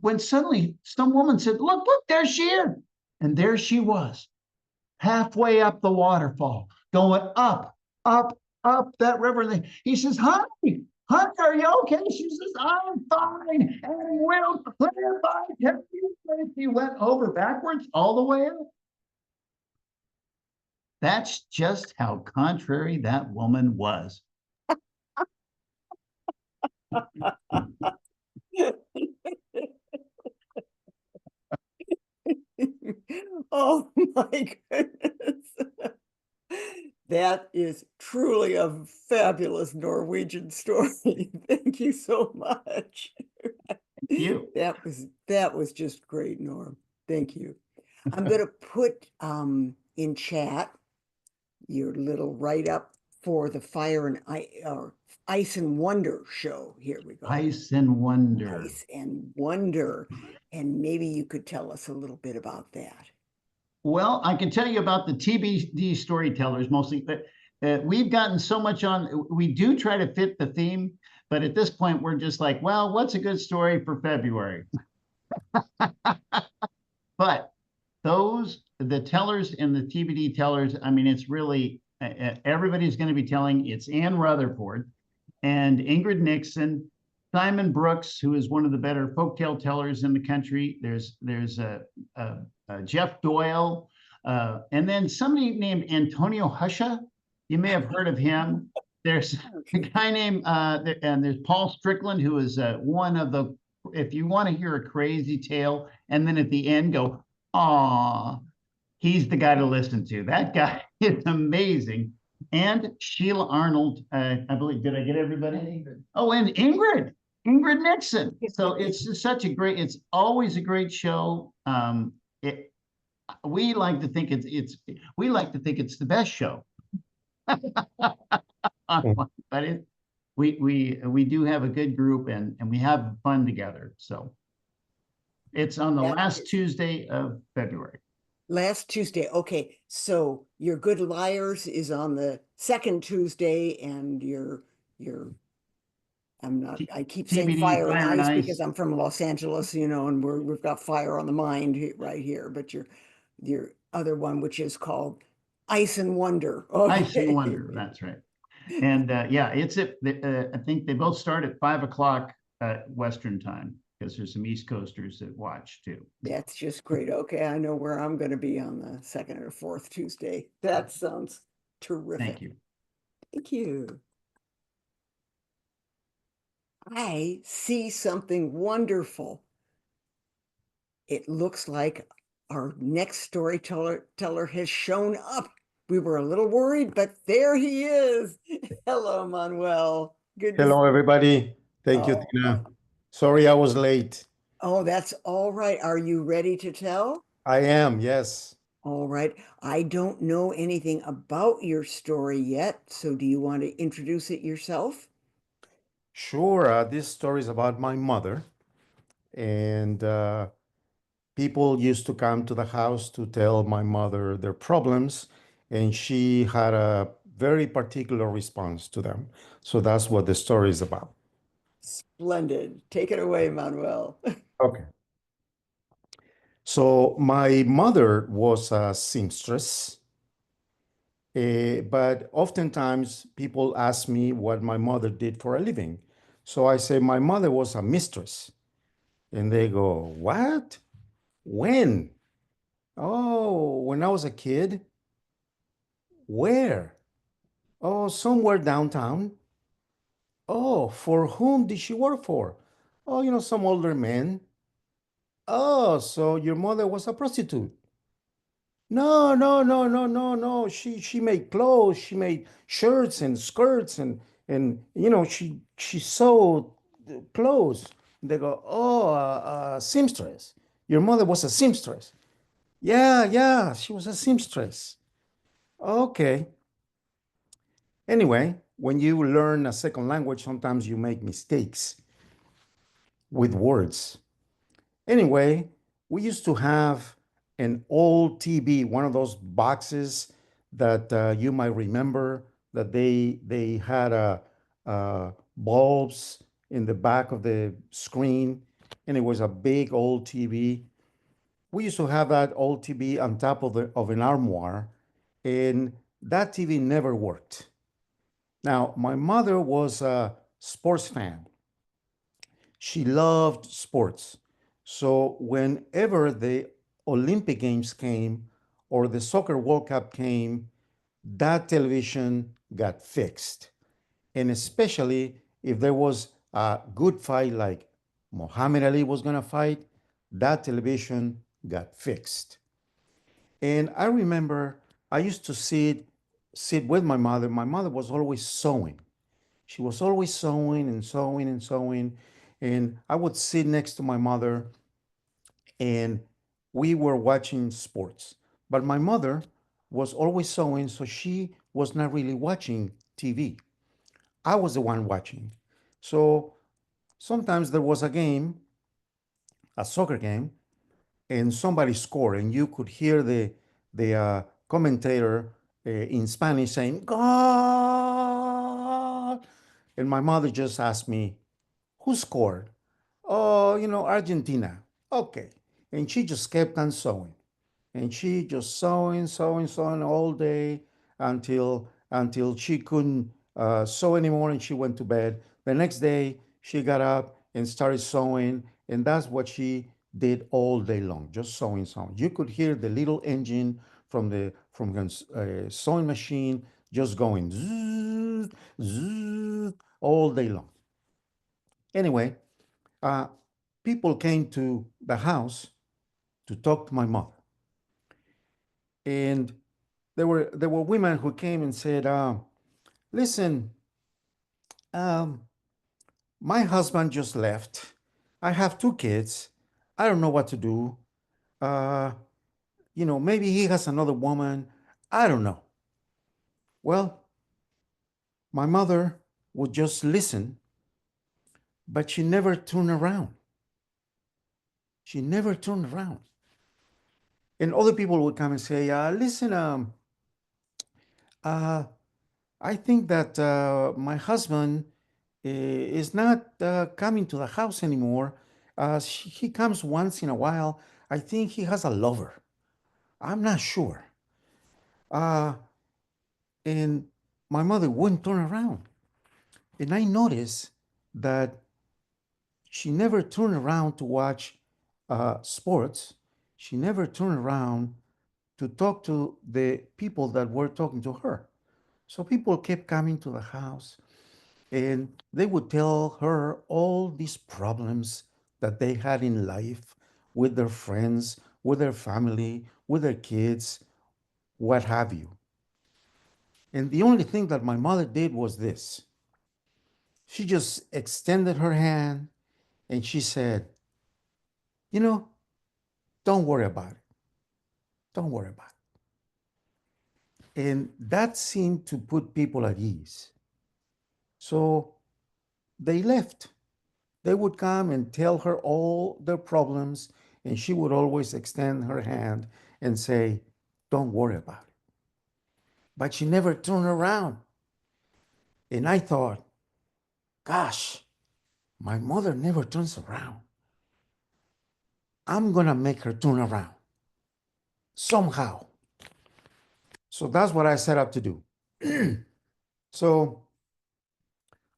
When suddenly some woman said, look, there she is. And there she was, halfway up the waterfall, going up that river. And he says, honey, are you okay? She says, I'm fine. And we'll clear by temptation. He went over backwards all the way up. That's just how contrary that woman was. Oh my goodness. That is truly a fabulous Norwegian story. Thank you so much. Thank you. That was just great, Norm. Thank you. I'm going to put in chat your little write-up for the Fire and Ice and Wonder show. Here we go. Ice and Wonder. Ice and Wonder. And maybe you could tell us a little bit about that. Well, I can tell you about the TBD storytellers mostly, but we've gotten so much on, we do try to fit the theme, but at this point we're just like, well, what's a good story for February? But the tellers and the TBD tellers, I mean, it's really, everybody's going to be telling. It's Ann Rutherford and Ingrid Nixon, Simon Brooks, who is one of the better folktale tellers in the country. There's Jeff Doyle, and then somebody named Antonio Husha. You may have heard of him. There's a guy named, and there's Paul Strickland, who is one of the, if you want to hear a crazy tale, and then at the end go, aw, he's the guy to listen to. That guy is amazing. And Sheila Arnold, I believe, did I get everybody? And oh, and Ingrid Nixon. So it's just such a great, it's always a great show. We like to think it's the best show. But we do have a good group and we have fun together. So it's on the last Tuesday of February. Last Tuesday. Okay. So your Good Liars is on the second Tuesday, and I keep saying TBD, Fire and Fire and Ice Ice. because I'm from Los Angeles, and we've got fire on the mind right here. But your other one, which is called Ice and Wonder. Okay. Ice and Wonder, that's right. And yeah, I think they both start at 5 o'clock Western time, because there's some East Coasters that watch too. That's just great. Okay, I know where I'm going to be on the second or fourth Tuesday. That sounds terrific. Thank you. Thank you. I see something wonderful. It looks like our next storyteller has shown up. We were a little worried, but there he is. Hello, Manuel. Good to Hello, everybody. Thank you, Oh. Tina. Sorry I was late. Oh, that's all right. Are you ready to tell? I am, yes. All right. I don't know anything about your story yet, so do you want to introduce it yourself? Sure. This story is about my mother, and people used to come to the house to tell my mother their problems, and she had a very particular response to them. So that's what the story is about. Splendid. Take it away, Manuel. Okay. So my mother was a seamstress, but oftentimes people ask me what my mother did for a living. So I say my mother was a mistress, and they go, "What? When?" "Oh, when I was a kid." "Where?" "Oh, somewhere downtown." "Oh, for whom did she work for?" Oh, some older men. Oh, so your mother was a prostitute. No, no, no, no, no, no. She made clothes. She made shirts and skirts and she sewed clothes. They go, oh, seamstress. Your mother was a seamstress. Yeah, yeah, she was a seamstress. Okay. Anyway, when you learn a second language, sometimes you make mistakes with words. Anyway, we used to have an old TV, one of those boxes that you might remember that they had bulbs in the back of the screen, and it was a big old TV. We used to have that old TV on top of an armoire, and that TV never worked. Now, my mother was a sports fan. She loved sports. So whenever the Olympic Games came or the Soccer World Cup came, that television got fixed. And especially if there was a good fight like Muhammad Ali was going to fight, that television got fixed. And I remember I used to sit with my mother. My mother was always sewing. She was always sewing and sewing and sewing. And I would sit next to my mother and we were watching sports. But my mother was always sewing, so she was not really watching TV. I was the one watching. So sometimes there was a game, a soccer game, and somebody scored, and you could hear the commentator in Spanish saying "God," and my mother just asked me, "Who scored?" "Oh, Argentina." Okay, and she just kept on sewing, and she just sewing, sewing, sewing all day until she couldn't sew anymore, and she went to bed. The next day, she got up and started sewing, and that's what she did all day long, just sewing, sewing. You could hear the little engine from the sewing machine just going zzz, zzz, all day long. Anyway, uh, people came to the house to talk to my mother, and there were women who came and said, "Listen, um, my husband just left. I have two kids. I don't know what to do. Uh, maybe he has another woman. I don't know." Well, my mother would just listen, but she never turned around. She never turned around. And other people would come and say, "Listen, uh, I think that my husband is not coming to the house anymore. He comes once in a while. I think he has a lover. I'm not sure." Uh, and my mother wouldn't turn around. And I noticed that she never turned around to watch sports. She never turned around to talk to the people that were talking to her. So people kept coming to the house and they would tell her all these problems that they had in life with their friends, with their family, with their kids, what have you. And the only thing that my mother did was this: she just extended her hand and she said, "You know, don't worry about it. Don't worry about it." And that seemed to put people at ease. So they left. They would come and tell her all their problems, and she would always extend her hand and say, "Don't worry about it." But she never turned around. And I thought, gosh, my mother never turns around. I'm going to make her turn around somehow. So that's what I set up to do. So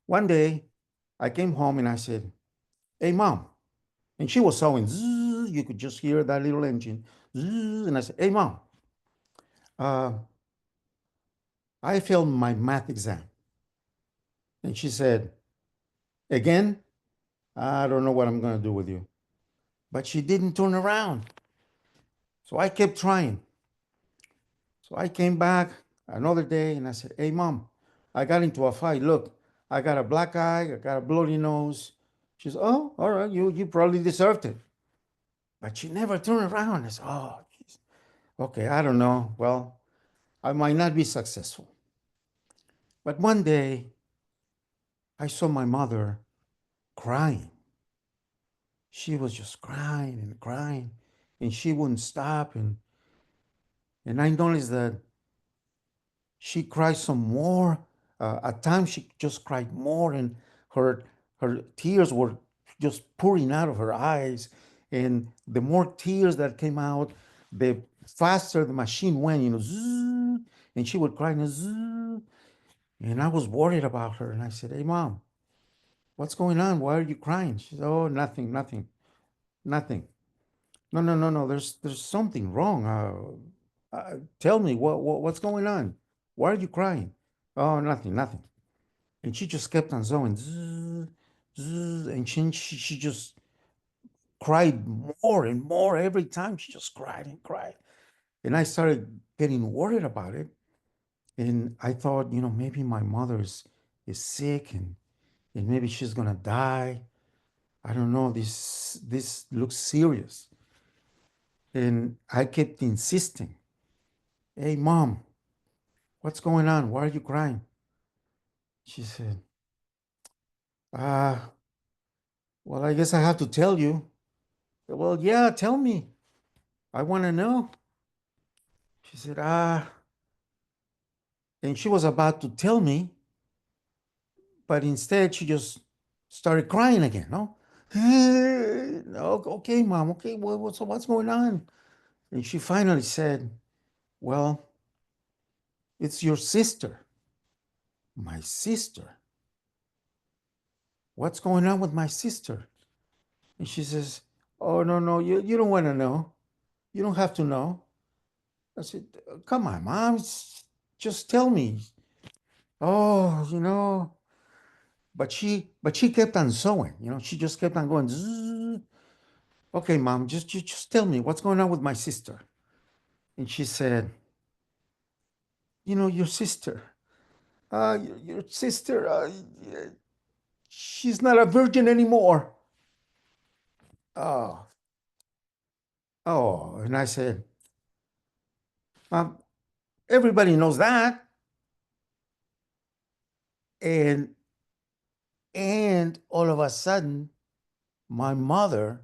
one day I came home and I said, "Hey, mom." And she was sewing. Zzz, you could just hear that little engine. Zzz, and I said, "Hey, mom, uh, I failed my math exam." And she said, "Again?" I don't know what I'm going to do with you. But she didn't turn around. So I kept trying. So I came back another day and I said, hey, mom, I got into a fight. Look, I got a black eye, I got a bloody nose. She said, oh, all right, you probably deserved it. But she never turned around. I said, oh, geez. Okay, I don't know. Well, I might not be successful. But one day I saw my mother crying. She was just crying and crying, and she wouldn't stop. And I noticed that she cried some more. At times, she just cried more, and her her tears were just pouring out of her eyes. And the more tears that came out, the faster the machine went. Zzz, and she would cry, zzz, and I was worried about her. And I said, "Hey, mom, what's going on? Why are you crying?" She said, "Oh, nothing, nothing, nothing." No, no, no, no. There's something wrong. Tell me what's going on? Why are you crying? Oh, nothing, nothing. And she just kept on going, zzz, zzz, and she just cried more and more every time. She just cried and cried. And I started getting worried about it. And I thought, maybe my mother is sick and maybe she's gonna die. I don't know. This looks serious. And I kept insisting, hey, mom, what's going on? Why are you crying? She said, ah, well, I guess I have to tell you. Well, yeah, tell me. I want to know. She said, and she was about to tell me, but instead she just started crying again. No, no, okay, mom, okay, what's going on? And she finally said, well, it's your sister. My sister? What's going on with my sister? And she says, oh, no, no, you don't want to know. You don't have to know. I said, come on, mom, just tell me. Oh, but she kept on sewing. She just kept on going. Zzz. Okay, mom, just tell me what's going on with my sister. And she said, your sister. Your sister. She's not a virgin anymore. Oh, oh. And I said, um, everybody knows that. And all of a sudden, my mother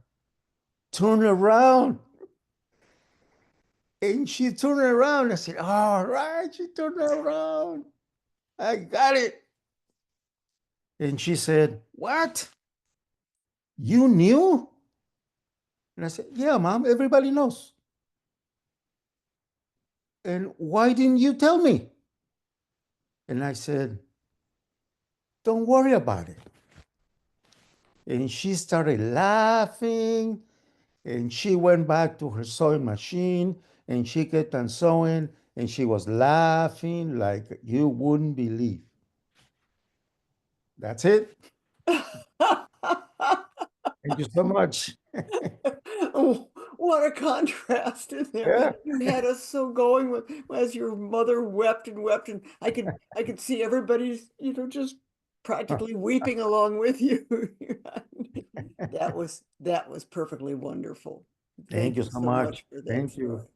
turned around. And she turned around. I said, all right, she turned around. I got it. And she said, what? You knew? And I said, yeah, mom, everybody knows. And why didn't you tell me? And I said, don't worry about it. And she started laughing and she went back to her sewing machine and she kept on sewing and she was laughing like you wouldn't believe. That's it. Thank you so much. Oh, what a contrast in there. Yeah. You had us so going with as your mother wept and wept, and I could see everybody's, just practically weeping along with you. That was perfectly wonderful. Thank Thank you you so so much. much for that Thank story. you.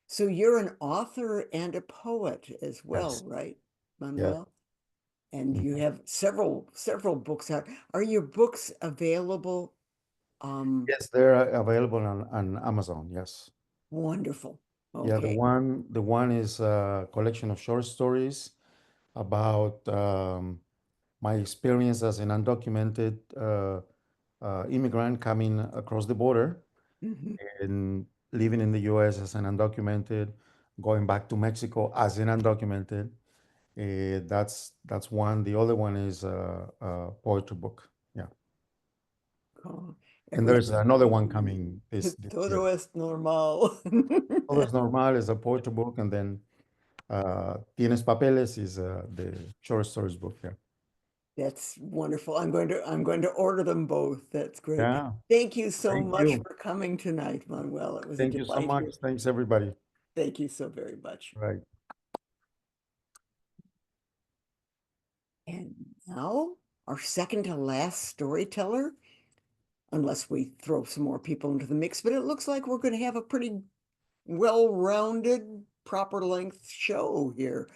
So you're an author and a poet as well, Yes. right, Yeah. Manuel? And you Mhm. have several books out. Are your books available? Yes, they're available on Amazon. Yes. Wonderful. Yeah, the Okay. one is a collection of short stories about my experience as an undocumented immigrant coming across the border Mhm. and living in the U.S. as an undocumented, going back to Mexico as an undocumented. That's one. The other one is a poetry book. Yeah, Oh, and there's everything. another one coming this Todo year. es normal. Todo es normal is a poetry book, and then Tienes Papeles is the short stories book. Yeah. That's wonderful. I'm going to order them both. That's great. Yeah, Thank you so thank much you. for coming tonight, Manuel. It was a Thank you so delight much. here. Thanks, everybody. Thank you so very much. Right. And now our second to last storyteller, unless we throw some more people into the mix, but it looks like we're going to have a pretty well-rounded, proper length show here.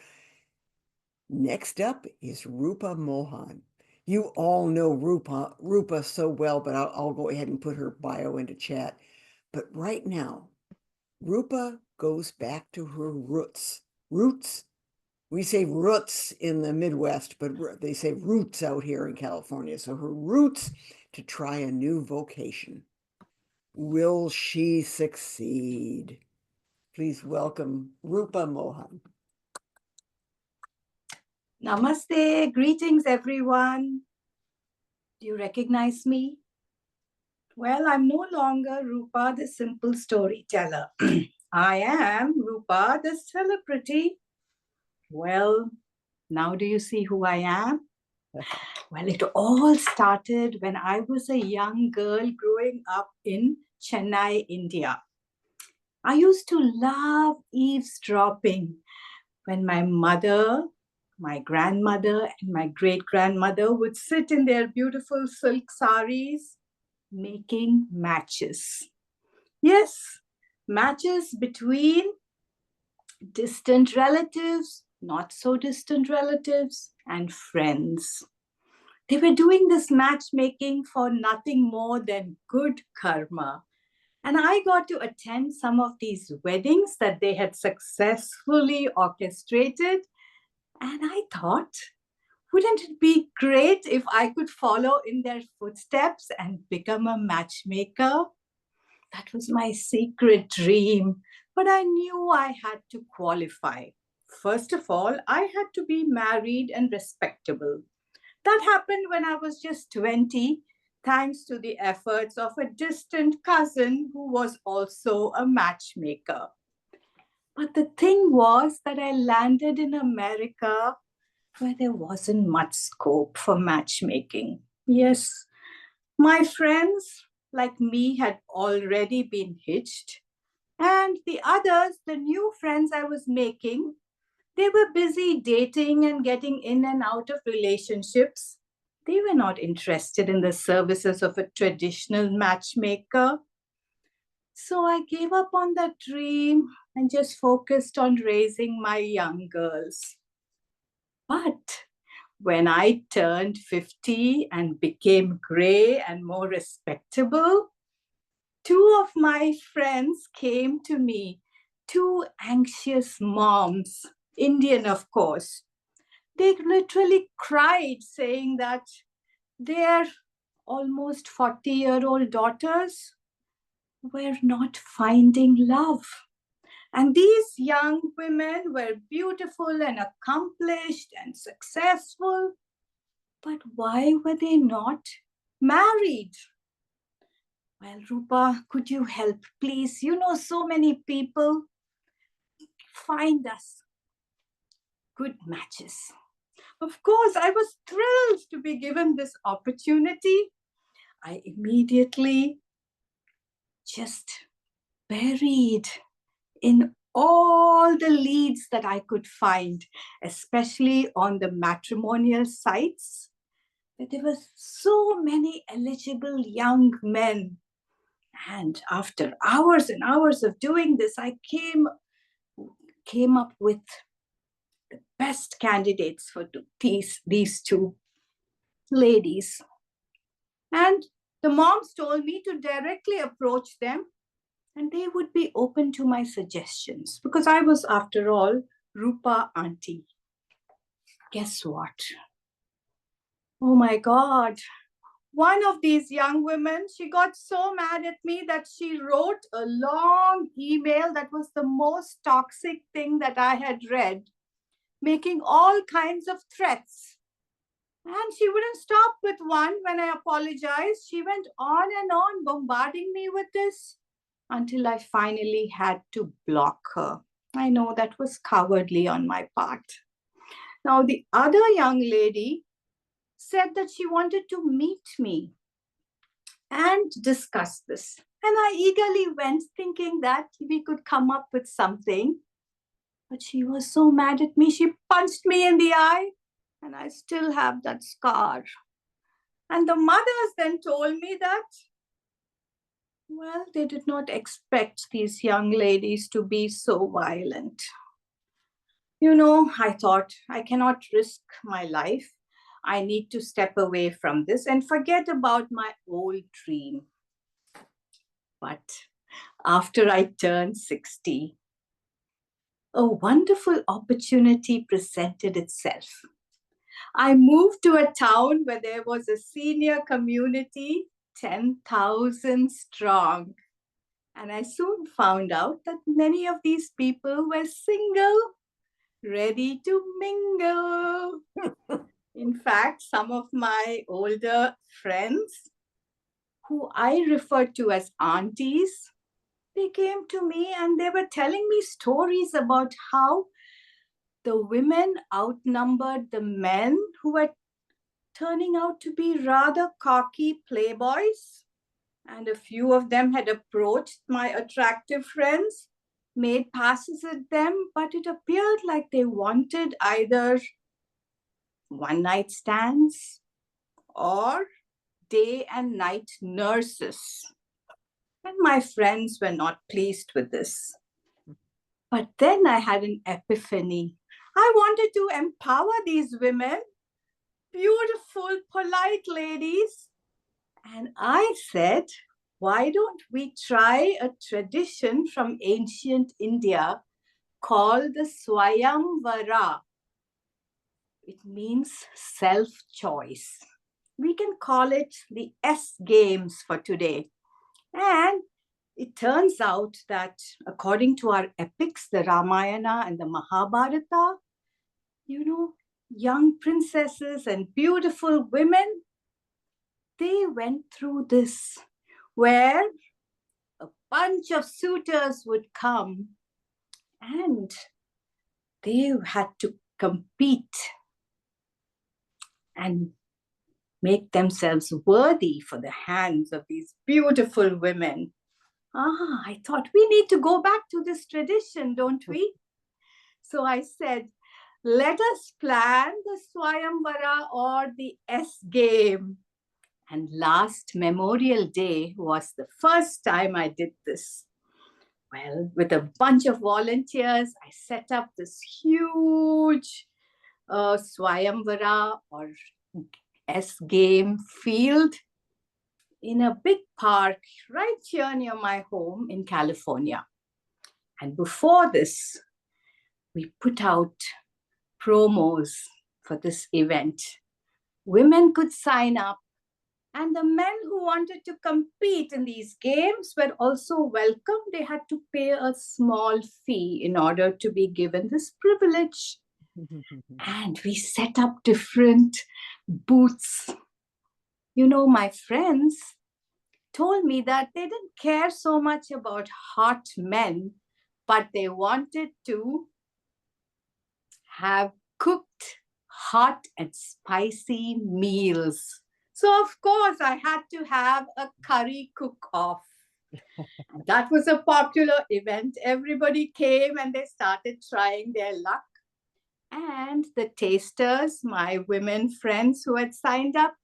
Next up is Rupa Mohan. You all know Rupa so well, but I'll go ahead and put her bio into chat. But right now, Rupa goes back to her roots. Roots. We say roots in the Midwest, but they say roots out here in California. So her roots to try a new vocation. Will she succeed? Please welcome Rupa Mohan. Namaste, greetings everyone. Do you recognize me? Well, I'm no longer Rupa the simple storyteller. I am Rupa the celebrity. Well, now do you see who I am? Well, it all started when I was a young girl growing up in Chennai, India. I used to love eavesdropping when my mother, my grandmother, and my great-grandmother would sit in their beautiful silk saris making matches. Yes, matches between distant relatives, not so distant relatives, and friends. They were doing this matchmaking for nothing more than good karma. And I got to attend some of these weddings that they had successfully orchestrated. And I thought, wouldn't it be great if I could follow in their footsteps and become a matchmaker? That was my secret dream, but I knew I had to qualify. First of all, I had to be married and respectable. That happened when I was just 20, thanks to the efforts of a distant cousin who was also a matchmaker. But the thing was that I landed in America where there wasn't much scope for matchmaking. Yes, my friends like me had already been hitched, and the others, the new friends I was making, they were busy dating and getting in and out of relationships. They were not interested in the services of a traditional matchmaker. So I gave up on that dream and just focused on raising my young girls. But when I turned 50 and became gray and more respectable, two of my friends came to me, two anxious moms, Indian, of course. They literally cried, saying that their almost 40-year-old daughters were not finding love. And these young women were beautiful and accomplished and successful. But why were they not married? Well, Rupa, could you help, please? You know so many people. Find us good matches. Of course, I was thrilled to be given this opportunity. I immediately just buried in all the leads that I could find, especially on the matrimonial sites, that there were so many eligible young men. And after hours and hours of doing this, I came up with the best candidates for these two ladies. And the moms told me to directly approach them, and they would be open to my suggestions because I was, after all, Rupa auntie. Guess what? Oh my God. One of these young women, she got so mad at me that she wrote a long email that was the most toxic thing that I had read, making all kinds of threats. And she wouldn't stop with one when I apologized. She went on and on bombarding me with this until I finally had to block her. I know that was cowardly on my part. Now, the other young lady said that she wanted to meet me and discuss this. And I eagerly went, thinking that we could come up with something. But she was so mad at me, she punched me in the eye, and I still have that scar. And the mothers then told me that, well, they did not expect these young ladies to be so violent. I thought, I cannot risk my life. I need to step away from this and forget about my old dream. But after I turned 60, a wonderful opportunity presented itself. I moved to a town where there was a senior community, 10,000 strong. And I soon found out that many of these people were single, ready to mingle. In fact, some of my older friends, who I refer to as aunties, they came to me and they were telling me stories about how the women outnumbered the men who were turning out to be rather cocky playboys. And a few of them had approached my attractive friends, made passes at them, but it appeared like they wanted either one-night stands or day and night nurses. And my friends were not pleased with this. But then I had an epiphany. I wanted to empower these women, beautiful, polite ladies. And I said, why don't we try a tradition from ancient India called the Swayamvara? It means self-choice. We can call it the S Games for today. And it turns out that according to our epics, the Ramayana and the Mahabharata, young princesses and beautiful women, they went through this, where a bunch of suitors would come and they had to compete and make themselves worthy for the hands of these beautiful women. I thought we need to go back to this tradition, don't we? So I said, let us plan the Swayamvara or the S game. And last Memorial Day was the first time I did this. Well, with a bunch of volunteers, I set up this huge Swayamvara or S game field in a big park right here near my home in California. And before this, we put out promos for this event. Women could sign up, and the men who wanted to compete in these games were also welcome. They had to pay a small fee in order to be given this privilege. And we set up different booths. My friends told me that they didn't care so much about hot men, but they wanted to have cooked hot and spicy meals. So of course I had to have a curry cook-off. That was a popular event. Everybody came and they started trying their luck. And the tasters, my women friends who had signed up,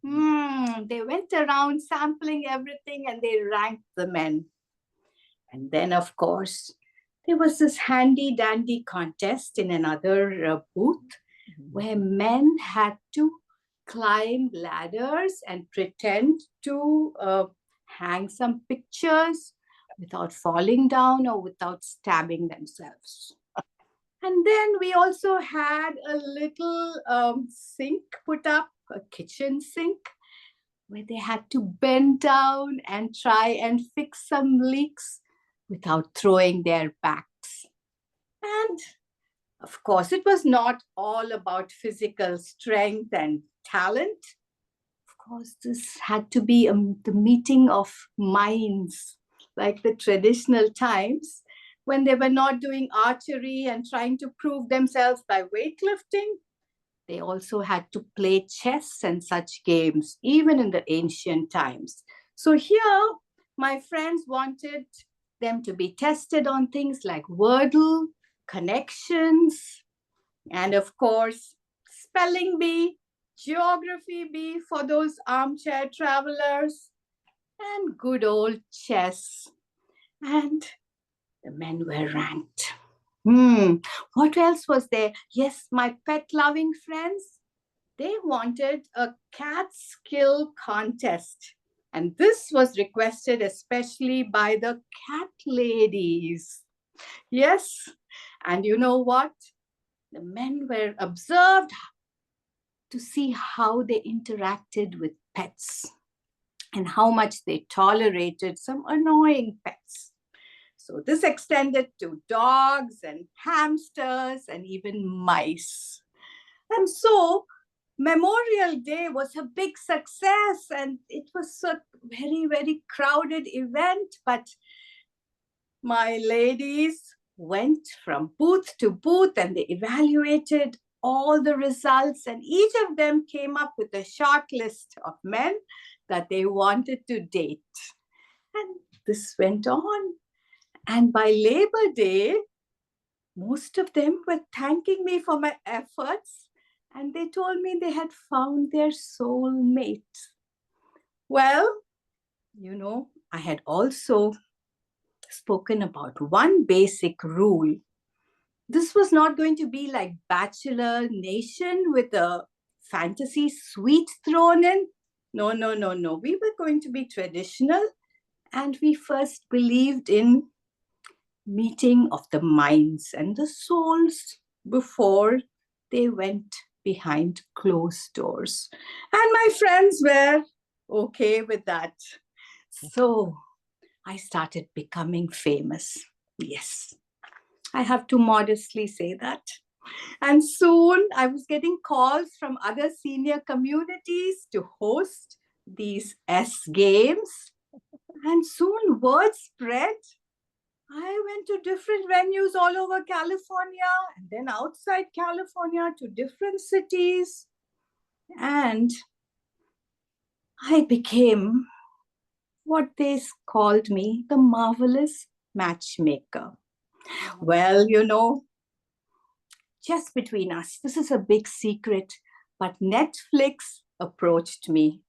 they went around sampling everything and they ranked the men. And then, of course, there was this handy-dandy contest in another booth where men had to climb ladders and pretend to hang some pictures without falling down or without stabbing themselves. And then we also had a little sink put up, a kitchen sink, where they had to bend down and try and fix some leaks without throwing their backs. And of course, it was not all about physical strength and talent. Of course, this had to be the meeting of minds, like the traditional times when they were not doing archery and trying to prove themselves by weightlifting. They also had to play chess and such games, even in the ancient times. So here, my friends wanted them to be tested on things like Wordle, connections, and of course, spelling bee, geography bee for those armchair travelers, and good old chess. And the men were ranked. What else was there? Yes, my pet loving friends, they wanted a cat skill contest. And this was requested especially by the cat ladies. Yes, and you know what? The men were observed to see how they interacted with pets and how much they tolerated some annoying pets. So this extended to dogs and hamsters and even mice. And so Memorial Day was a big success and it was a very, very crowded event. But my ladies went from booth to booth and they evaluated all the results, and each of them came up with a short list of men that they wanted to date. And this went on. And by Labor Day, most of them were thanking me for my efforts, and they told me they had found their soulmate. Well, I had also spoken about one basic rule. This was not going to be like Bachelor Nation with a fantasy suite thrown in. No, no, no, no. We were going to be traditional, and we first believed in meeting of the minds and the souls before they went behind closed doors. And my friends were okay with that. So I started becoming famous. Yes, I have to modestly say that. And soon I was getting calls from other senior communities to host these S games. And soon word spread. I went to different venues all over California and then outside California to different cities. And I became what they called me, the marvelous matchmaker. Well, just between us, this is a big secret, but Netflix approached me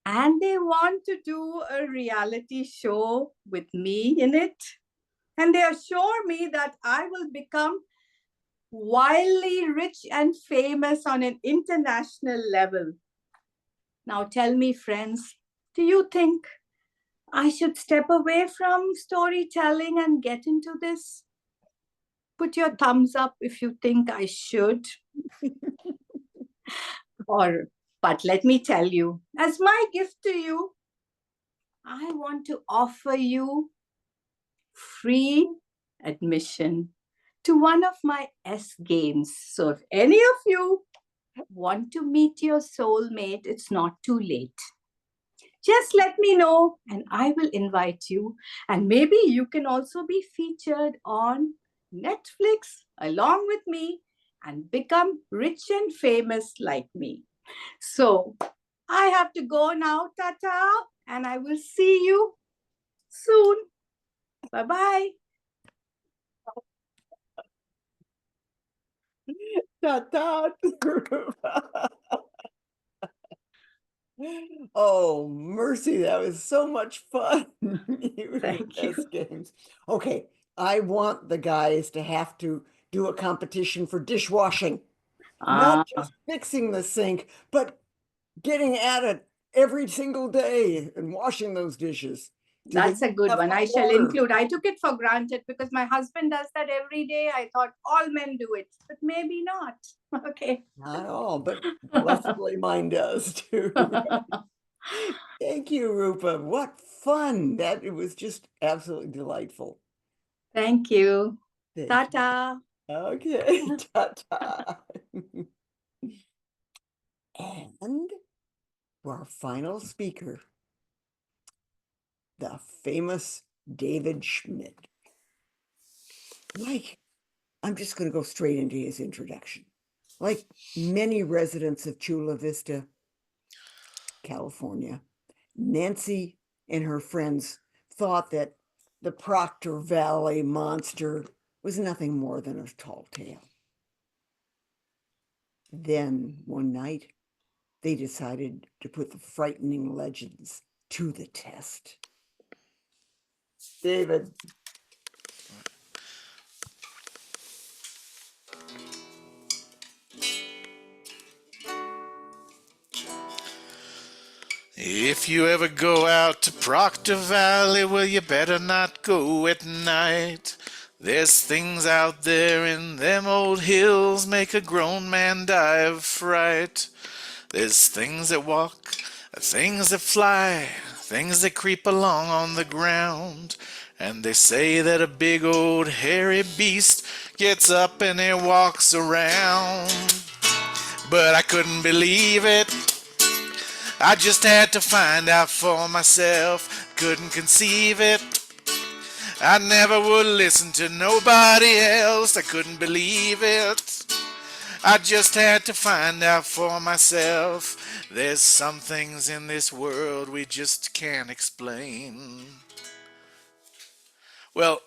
and they want to do a reality show with me in it. And they assure me that I will become wildly rich and famous on an international level. Now tell me, friends, do you think I should step away from storytelling and get into this? Put your thumbs up if you think I should. But let me tell you, as my gift to you, I want to offer you free admission to one of my S games. So if any of you want to meet your soulmate, it's not too late. Just let me know and I will invite you. And maybe you can also be featured on Netflix along with me and become rich and famous like me. So I have to go now, Tata, and I will see you soon. Bye-bye. Ta-ta. Oh, mercy, that was so much fun. Thank you. Best games. Okay, I want the guys to have to do a competition for dishwashing. Not just fixing the sink, but getting at it every single day and washing those dishes. That's a good one. I shall water? include. I took it for granted because my husband does that every day. I thought all men do it, but maybe not. Okay. Not all, but blessedly mine does too. Thank you, Rupa. What fun. It was just absolutely delightful. Thank you. Thank you. Ta-ta. Okay, ta-ta. And for our final speaker, the famous David Schmidt. Mike, I'm just going to go straight into his introduction. Like many residents of Chula Vista, California, Nancy and her friends thought that the Proctor Valley monster was nothing more than a tall tale. Then one night, they decided to put the frightening legends to the test. David. If you ever go out to Proctor Valley, well, you better not go at night. There's things out there in them old hills make a grown man die of fright. There's things that walk, things that fly, things that creep along on the ground. And they say that a big old hairy beast gets up and he walks around. But I couldn't believe it. I just had to find out for myself, couldn't conceive it. I never would listen to nobody else, I couldn't believe it. I just had to find out for myself. There's some things in this world we just can't explain. Well,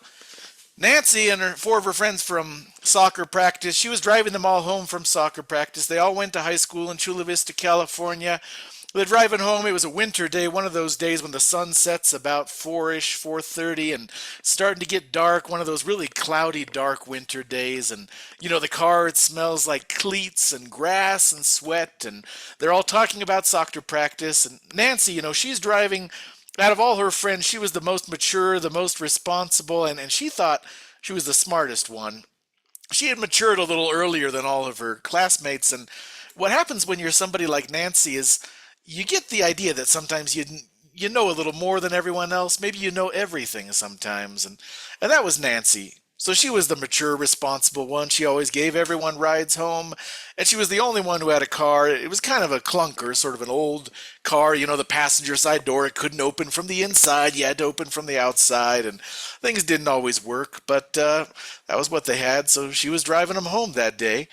Nancy and four of her friends from soccer practice, she was driving them all home from soccer practice. They all went to high school in Chula Vista, California. They're driving home. It was a winter day, one of those days when the sun sets about 4-ish, 4:30, and starting to get dark, one of those really cloudy, dark winter days. And, you know, the car, it smells like cleats and grass and sweat, and they're all talking about soccer practice. And Nancy, you know, she's driving, out of all her friends, she was the most mature, the most responsible, and she thought she was the smartest one. She had matured a little earlier than all of her classmates, and what happens when you're somebody like Nancy is you get the idea that sometimes you know a little more than everyone else. Maybe you know everything sometimes, and that was Nancy. So she was the mature, responsible one. She always gave everyone rides home, and she was the only one who had a car. It was kind of a clunker, sort of an old car. You know, the passenger side door, it couldn't open from the inside. You had to open from the outside, and things didn't always work, but that was what they had. So she was driving them home that day.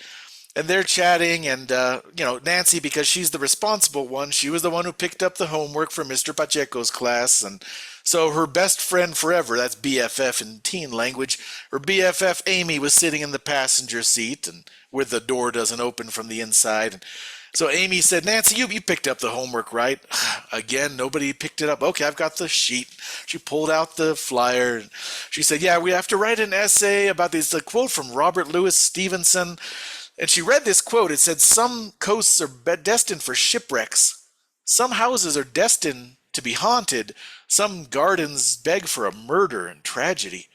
And they're chatting, and, you know, Nancy, because she's the responsible one, she was the one who picked up the homework for Mr. Pacheco's class. And so her best friend forever, that's BFF in teen language, her BFF Amy was sitting in the passenger seat, and where the door doesn't open from the inside. And so Amy said, Nancy, you picked up the homework, right? Again, nobody picked it up. Okay, I've got the sheet. She pulled out the flyer. She said, yeah, we have to write an essay about this, a quote from Robert Louis Stevenson. And she read this quote. It said, some coasts are destined for shipwrecks. Some houses are destined to be haunted. Some gardens beg for a murder and tragedy.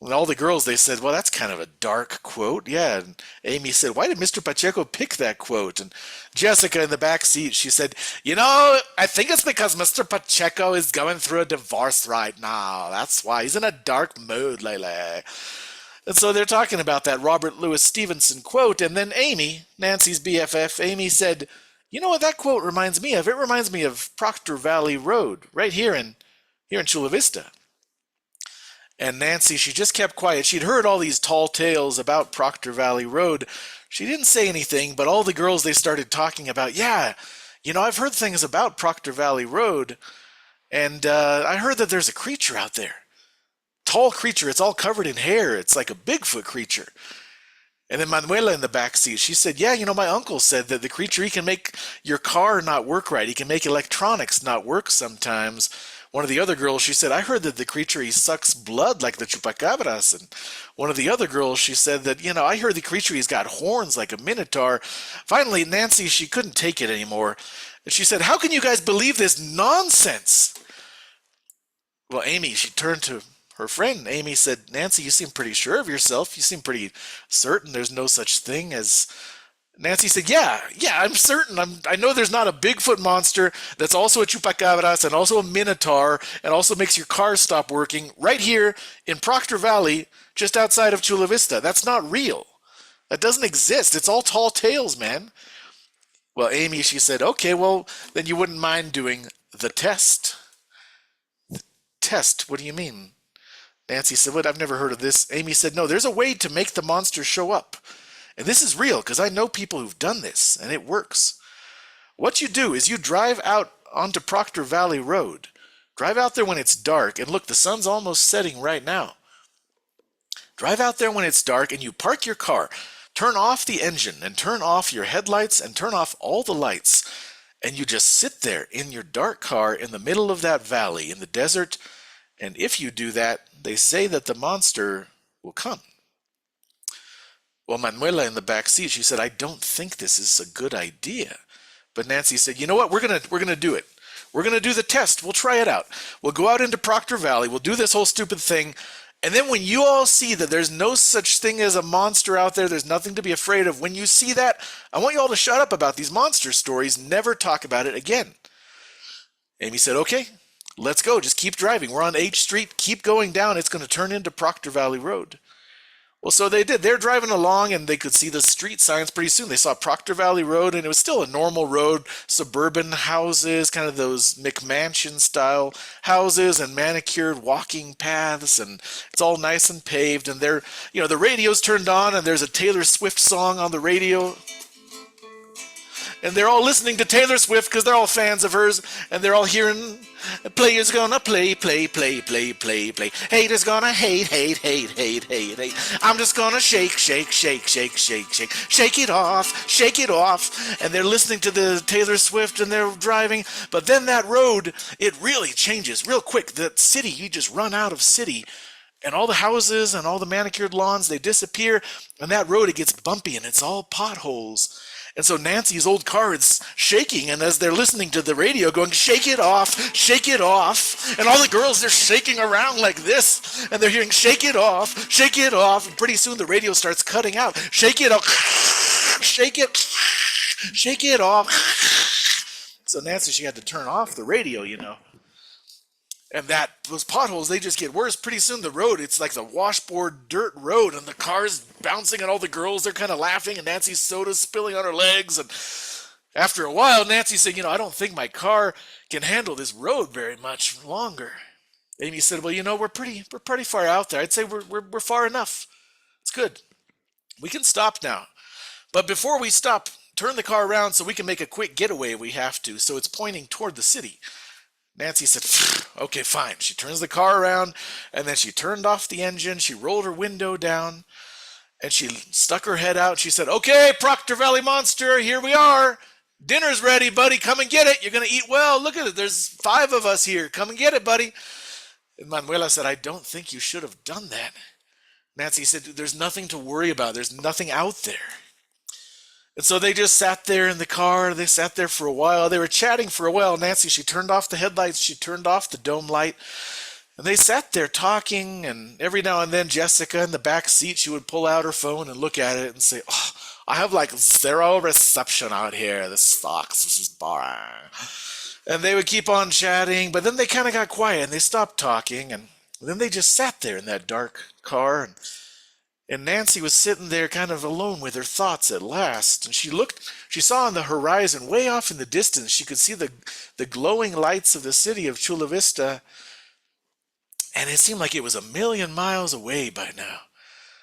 And all the girls, they said, well, that's kind of a dark quote. Yeah. And Amy said, why did Mr. Pacheco pick that quote? And Jessica in the back seat, she said, you know, I think it's because Mr. Pacheco is going through a divorce right now. That's why he's in a dark mood lately. And so they're talking about that Robert Louis Stevenson quote, and then Amy, Nancy's BFF, Amy said, you know what that quote reminds me of? It reminds me of Proctor Valley Road, right here in Chula Vista. And Nancy, she just kept quiet. She'd heard all these tall tales about Proctor Valley Road. She didn't say anything, but all the girls, they started talking about, yeah, you know, I've heard things about Proctor Valley Road, and I heard that there's a creature out there. Tall creature, it's all covered in hair. It's like a Bigfoot creature. And then Manuela in the back seat, she said, yeah, you know, my uncle said that the creature, he can make your car not work right. He can make electronics not work sometimes. One of the other girls, she said, I heard that the creature, he sucks blood like the chupacabras. And one of the other girls, she said that, you know, I heard the creature, he's got horns like a minotaur. Finally, Nancy, she couldn't take it anymore. And she said, how can you guys believe this nonsense? Well, Amy, she turned to her friend. Amy said, Nancy, you seem pretty sure of yourself. You seem pretty certain there's no such thing as... Nancy said, yeah, I'm certain. I know there's not a Bigfoot monster that's also a chupacabras and also a minotaur and also makes your car stop working right here in Proctor Valley, just outside of Chula Vista. That's not real. That doesn't exist. It's all tall tales, man. Well, Amy, she said, okay, well, then you wouldn't mind doing the test. Test? What do you mean? Nancy said, what? I've never heard of this. Amy said, no, there's a way to make the monster show up. And this is real because I know people who've done this, and it works. What you do is you drive out onto Proctor Valley Road. Drive out there when it's dark, and look, the sun's almost setting right now. Drive out there when it's dark, and you park your car. Turn off the engine, and turn off your headlights, and turn off all the lights. And you just sit there in your dark car in the middle of that valley in the desert. And if you do that, they say that the monster will come. Well, Manuela in the back seat, she said, I don't think this is a good idea. But Nancy said, you know what? We're gonna do it. We're gonna do the test. We'll try it out. We'll go out into Proctor Valley. We'll do this whole stupid thing. And then when you all see that there's no such thing as a monster out there, there's nothing to be afraid of, when you see that, I want you all to shut up about these monster stories. Never talk about it again. Amy said, okay, let's go. Just keep driving. We're on H Street. Keep going down. It's going to turn into Proctor Valley Road. Well, so they did. They're driving along, and they could see the street signs pretty soon. They saw Proctor Valley Road, and it was still a normal road, suburban houses, kind of those McMansion-style houses, and manicured walking paths, and it's all nice and paved. And they're, the radio's turned on, and there's a Taylor Swift song on the radio. And they're all listening to Taylor Swift because they're all fans of hers, and they're all hearing, players gonna play, play, play, play, play, play. Haters gonna hate, hate, hate, hate, hate, hate. I'm just gonna shake, shake, shake, shake, shake, shake. Shake it off, shake it off. And they're listening to the Taylor Swift, and they're driving. But then that road, it really changes real quick. The city, you just run out of city. And all the houses and all the manicured lawns, they disappear. And that road, it gets bumpy, and it's all potholes. And so Nancy's old car is shaking, and as they're listening to the radio going, shake it off, and all the girls, they're shaking around like this, and they're hearing shake it off, and pretty soon the radio starts cutting out. Shake it off, shake it off. So Nancy, she had to turn off the radio, And those potholes, they just get worse. Pretty soon the road, it's like the washboard dirt road, and the car's bouncing, and all the girls, they're kind of laughing, and Nancy's soda's spilling on her legs. And after a while, Nancy said, I don't think my car can handle this road very much longer. Amy said, well, we're pretty far out there. I'd say we're far enough. It's good. We can stop now. But before we stop, turn the car around so we can make a quick getaway if we have to. So it's pointing toward the city. Nancy said, okay, fine. She turns the car around, and then she turned off the engine. She rolled her window down, and she stuck her head out. She said, okay, Proctor Valley Monster, here we are. Dinner's ready, buddy. Come and get it. You're going to eat well. Look at it. There's 5 of us here. Come and get it, buddy. And Manuela said, I don't think you should have done that. Nancy said, there's nothing to worry about. There's nothing out there. And so they just sat there in the car. They sat there for a while. They were chatting for a while. Nancy, she turned off the headlights. She turned off the dome light. And they sat there talking. And every now and then, Jessica in the back seat, she would pull out her phone and look at it and say, oh, I have like 0 reception out here. This sucks. This is boring. And they would keep on chatting. But then they kind of got quiet and they stopped talking. And then they just sat there in that dark car. And Nancy was sitting there kind of alone with her thoughts at last. And she saw on the horizon, way off in the distance, she could see the glowing lights of the city of Chula Vista. And it seemed like it was 1,000,000 miles away by now.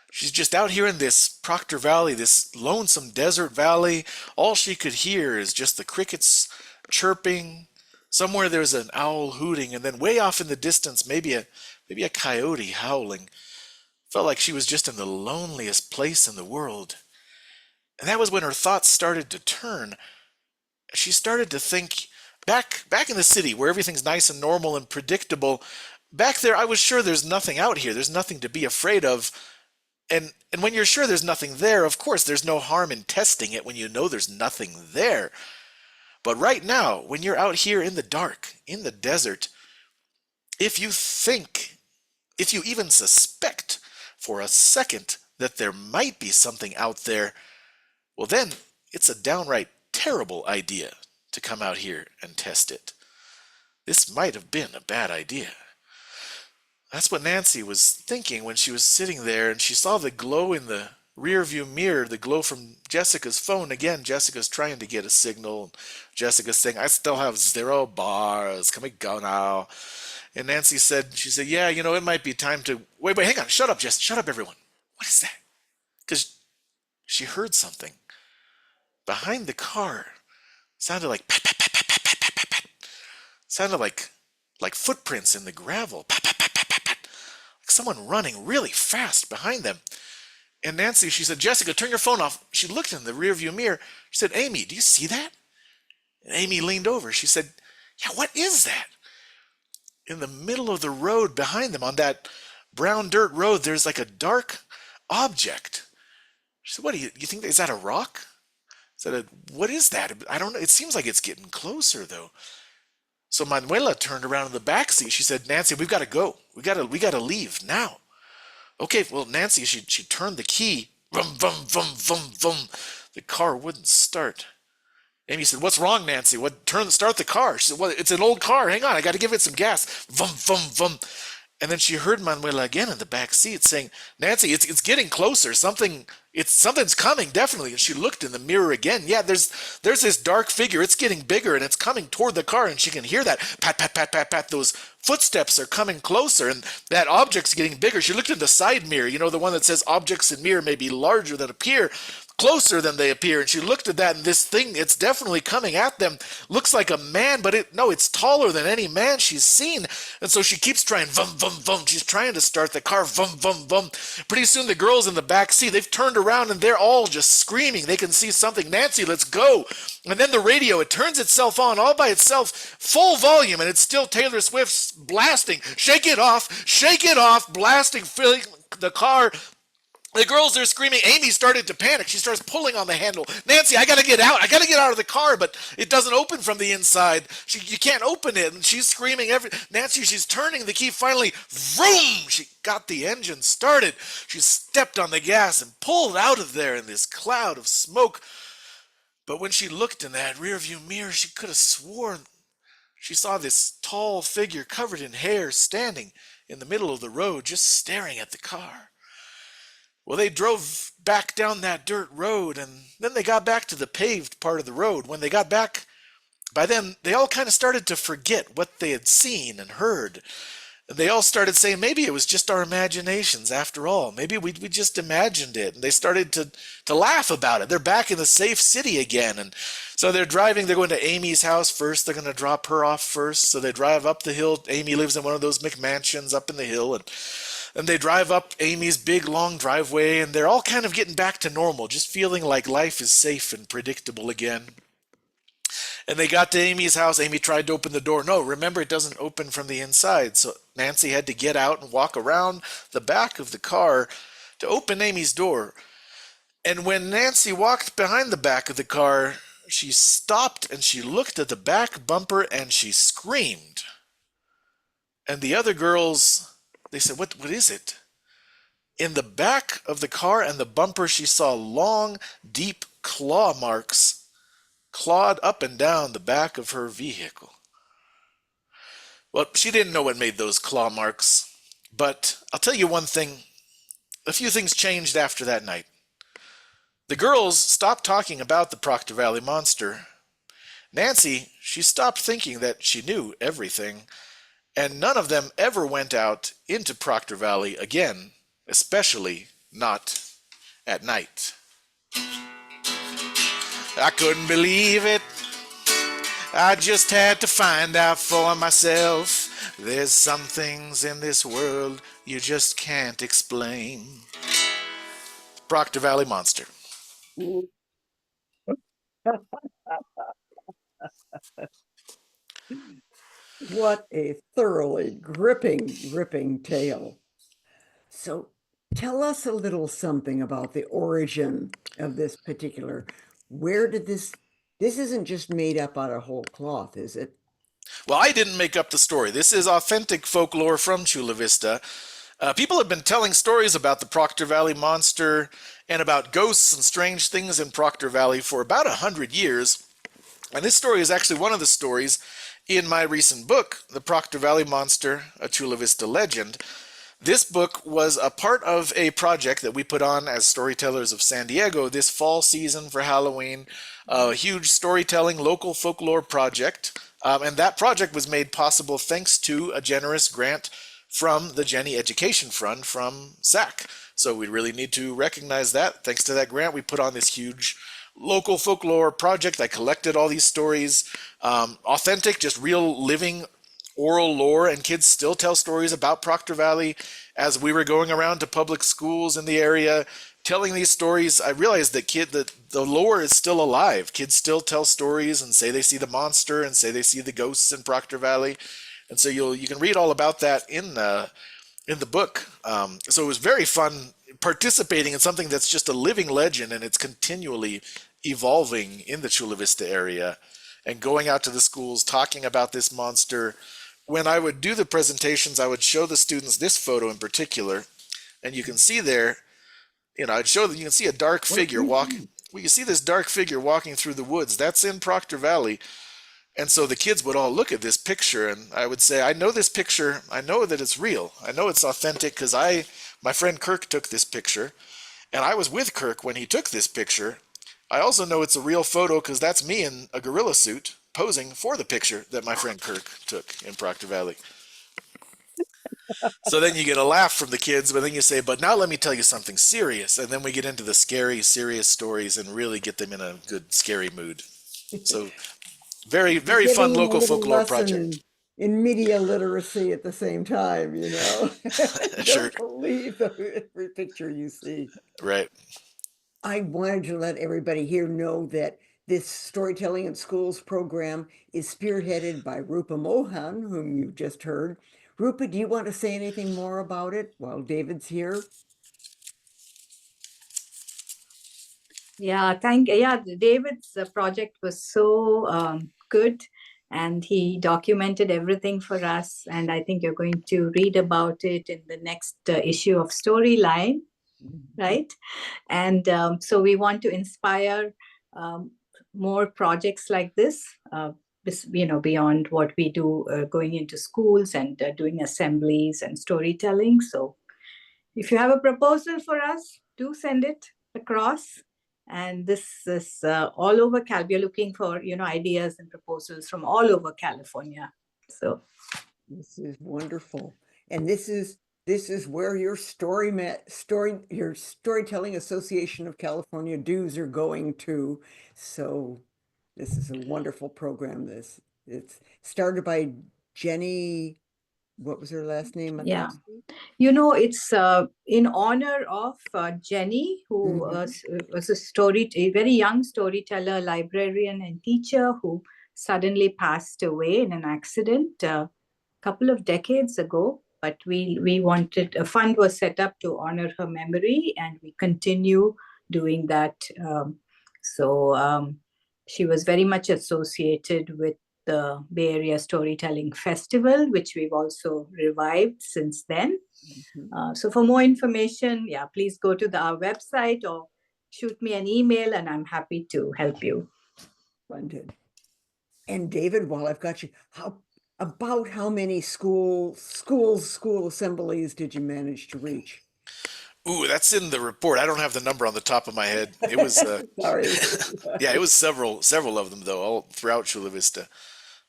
She's just out here in this Proctor Valley, this lonesome desert valley. All she could hear is just the crickets chirping. Somewhere there's an owl hooting. And then way off in the distance, maybe a coyote howling. Felt like she was just in the loneliest place in the world. And that was when her thoughts started to turn. She started to think, back in the city where everything's nice and normal and predictable, back there I was sure there's nothing out here. There's nothing to be afraid of. And when you're sure there's nothing there, of course there's no harm in testing it when you know there's nothing there. But right now, when you're out here in the dark, in the desert, if you even suspect for a second that there might be something out there, well then it's a downright terrible idea to come out here and test it. This might have been a bad idea. That's what Nancy was thinking when she was sitting there and she saw the glow in the rearview mirror, the glow from Jessica's phone. Again, Jessica's trying to get a signal. Jessica's saying, I still have 0 bars. Can we go now? And Nancy said, yeah, it might be time to... Wait, hang on. Shut up, Jess. Shut up, everyone. What is that? Because she heard something behind the car. Sounded like pat, pat, pat, pat, pat, pat, pat, pat, pat. Sounded like footprints in the gravel. Pat, pat, pat, pat, pat, pat. Like someone running really fast behind them. And Nancy, she said, Jessica, turn your phone off. She looked in the rearview mirror. She said, Amy, do you see that? And Amy leaned over. She said, yeah, what is that? In the middle of the road behind them, on that brown dirt road, there's like a dark object. She said, what do you think? Is that a rock? I said, what is that? I don't know. It seems like it's getting closer, though. So Manuela turned around in the back seat. She said, Nancy, we've got to go. We got to leave now. Okay, well, Nancy, she turned the key. Vum, vum, vum, vum, vum. The car wouldn't start. Amy said, what's wrong, Nancy? Start the car. She said, well, it's an old car. Hang on, I got to give it some gas. Vum, vum, vum. And then she heard Manuela again in the back seat saying, Nancy, it's getting closer. Something's coming, definitely. And she looked in the mirror again. Yeah, there's this dark figure. It's getting bigger and it's coming toward the car, and she can hear that pat, pat, pat, pat, pat. Those footsteps are coming closer, and that object's getting bigger. She looked in the side mirror, the one that says objects in mirror may be larger than appear, closer than they appear. And she looked at that, and this thing, it's definitely coming at them. Looks like a man, but it's taller than any man she's seen. And so she keeps trying, vum, vum, vum. She's trying to start the car, vum, vum, vum. Pretty soon the girls in the back seat, they've turned around and they're all just screaming. They can see something. Nancy, let's go. And then the radio, it turns itself on all by itself, full volume, and it's still Taylor Swift's blasting. Shake it off, blasting, filling the car. The girls are screaming. Amy started to panic. She starts pulling on the handle. Nancy, I got to get out. I got to get out of the car, but it doesn't open from the inside. You can't open it. And she's screaming. Nancy, she's turning the key. Finally, vroom! She got the engine started. She stepped on the gas and pulled out of there in this cloud of smoke. But when she looked in that rearview mirror, she could have sworn she saw this tall figure covered in hair standing in the middle of the road, just staring at the car. Well, they drove back down that dirt road, and then they got back to the paved part of the road. When they got back, by then, they all kind of started to forget what they had seen and heard. And they all started saying, maybe it was just our imaginations after all. Maybe we just imagined it. And they started to laugh about it. They're back in the safe city again. And so they're driving. They're going to Amy's house first. They're going to drop her off first. So they drive up the hill. Amy lives in one of those McMansions up in the hill. And they drive up Amy's big, long driveway, and they're all kind of getting back to normal, just feeling like life is safe and predictable again. And they got to Amy's house. Amy tried to open the door. No, remember, it doesn't open from the inside. So Nancy had to get out and walk around the back of the car to open Amy's door. And when Nancy walked behind the back of the car, she stopped and she looked at the back bumper and she screamed. And the other girls, they said, what is it? In the back of the car and the bumper, she saw long, deep claw marks clawed up and down the back of her vehicle. Well, she didn't know what made those claw marks, but I'll tell you one thing. A few things changed after that night. The girls stopped talking about the Proctor Valley Monster. Nancy, she stopped thinking that she knew everything. And none of them ever went out into Proctor Valley again, especially not at night. I couldn't believe it. I just had to find out for myself. There's some things in this world you just can't explain. Proctor Valley Monster. What a thoroughly gripping tale. So tell us a little something about the origin of this particular. Where did this isn't just made up out of whole cloth, is it? Well, I didn't make up the story. This is authentic folklore from Chula Vista. People have been telling stories about the Proctor Valley Monster and about ghosts and strange things in Proctor Valley for about 100 years. And this story is actually one of the stories in my recent book, The Proctor Valley Monster, A Chula Vista Legend. This book was a part of a project that we put on as Storytellers of San Diego this fall season for Halloween, a huge storytelling local folklore project. And that project was made possible thanks to a generous grant from the Jenny Education Fund from Zach. So we really need to recognize that. Thanks to that grant, we put on this huge local folklore project. I collected all these stories, authentic, just real living oral lore, and kids still tell stories about Proctor Valley. As we were going around to public schools in the area telling these stories, I realized that the lore is still alive. Kids still tell stories and say they see the monster and say they see the ghosts in Proctor Valley. And so you can read all about that in the book. So it was very fun participating in something that's just a living legend, and it's continually evolving in the Chula Vista area, and going out to the schools talking about this monster. When I would do the presentations, I would show the students this photo in particular, and you can see there, I'd show them, you can see a dark figure walking. Well, you see this dark figure walking through the woods. That's in Proctor Valley. And so the kids would all look at this picture, and I would say, I know this picture. I know that it's real. I know it's authentic because my friend Kirk took this picture, and I was with Kirk when he took this picture. I also know it's a real photo because that's me in a gorilla suit posing for the picture that my friend Kirk took in Proctor Valley. So then you get a laugh from the kids, but then you say, but now let me tell you something serious. And then we get into the scary, serious stories and really get them in a good, scary mood. So very, very fun Giving local a little folklore lesson project. in media literacy at the same time, Sure. Don't believe every picture you see. Right. I wanted to let everybody here know that this Storytelling in Schools program is spearheaded by Rupa Mohan, whom you just heard. Rupa, do you want to say anything more about it while David's here? Yeah, David's project was so good, and he documented everything for us. And I think you're going to read about it in the next issue of Storyline, right? And so we want to inspire more projects like this, beyond what we do going into schools and doing assemblies and storytelling. So if you have a proposal for us, do send it across. And this is all over we are looking for, ideas and proposals from all over California. So This is wonderful. And this is where your your Storytelling Association of California dues are going to. So this is a wonderful program. It's started by Jenny, what was her last name? yeah, it's in honor of Jenny, who was a very young storyteller, librarian, and teacher who suddenly passed away in an accident a couple of decades ago. But we wanted, a fund was set up to honor her memory, and we continue doing that. She was very much associated with the Bay Area Storytelling Festival, which we've also revived since then. So for more information, please go to our website or shoot me an email, and I'm happy to help you. Splendid. And David, while I've got you, how many school assemblies did you manage to reach? Ooh, that's in the report. I don't have the number on the top of my head. It was Sorry. yeah, it was several of them though, all throughout Chula Vista.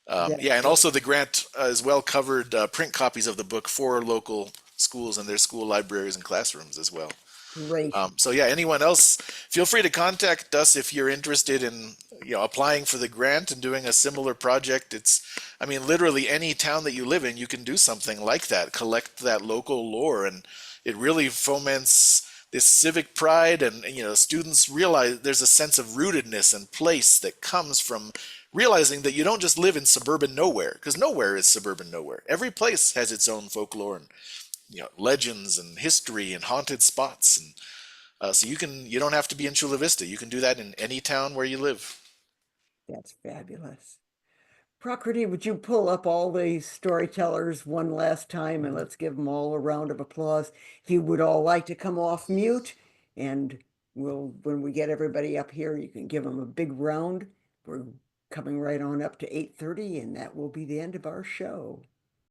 And also the grant as well covered print copies of the book for local schools and their school libraries and classrooms as well. Great. Anyone else, feel free to contact us if you're interested in applying for the grant and doing a similar project. Literally any town that you live in, you can do something like that, collect that local lore, and it really foments this civic pride, and students realize there's a sense of rootedness and place that comes from realizing that you don't just live in suburban nowhere, because nowhere is suburban nowhere. Every place has its own folklore and legends and history and haunted spots, and so you don't have to be in Chula Vista. You can do that in any town where you live. That's fabulous. Prakriti, would you pull up all the storytellers one last time, and let's give them all a round of applause. If you would all like to come off mute, and when we get everybody up here, you can give them a big round. We're coming right on up to 8:30, and that will be the end of our show.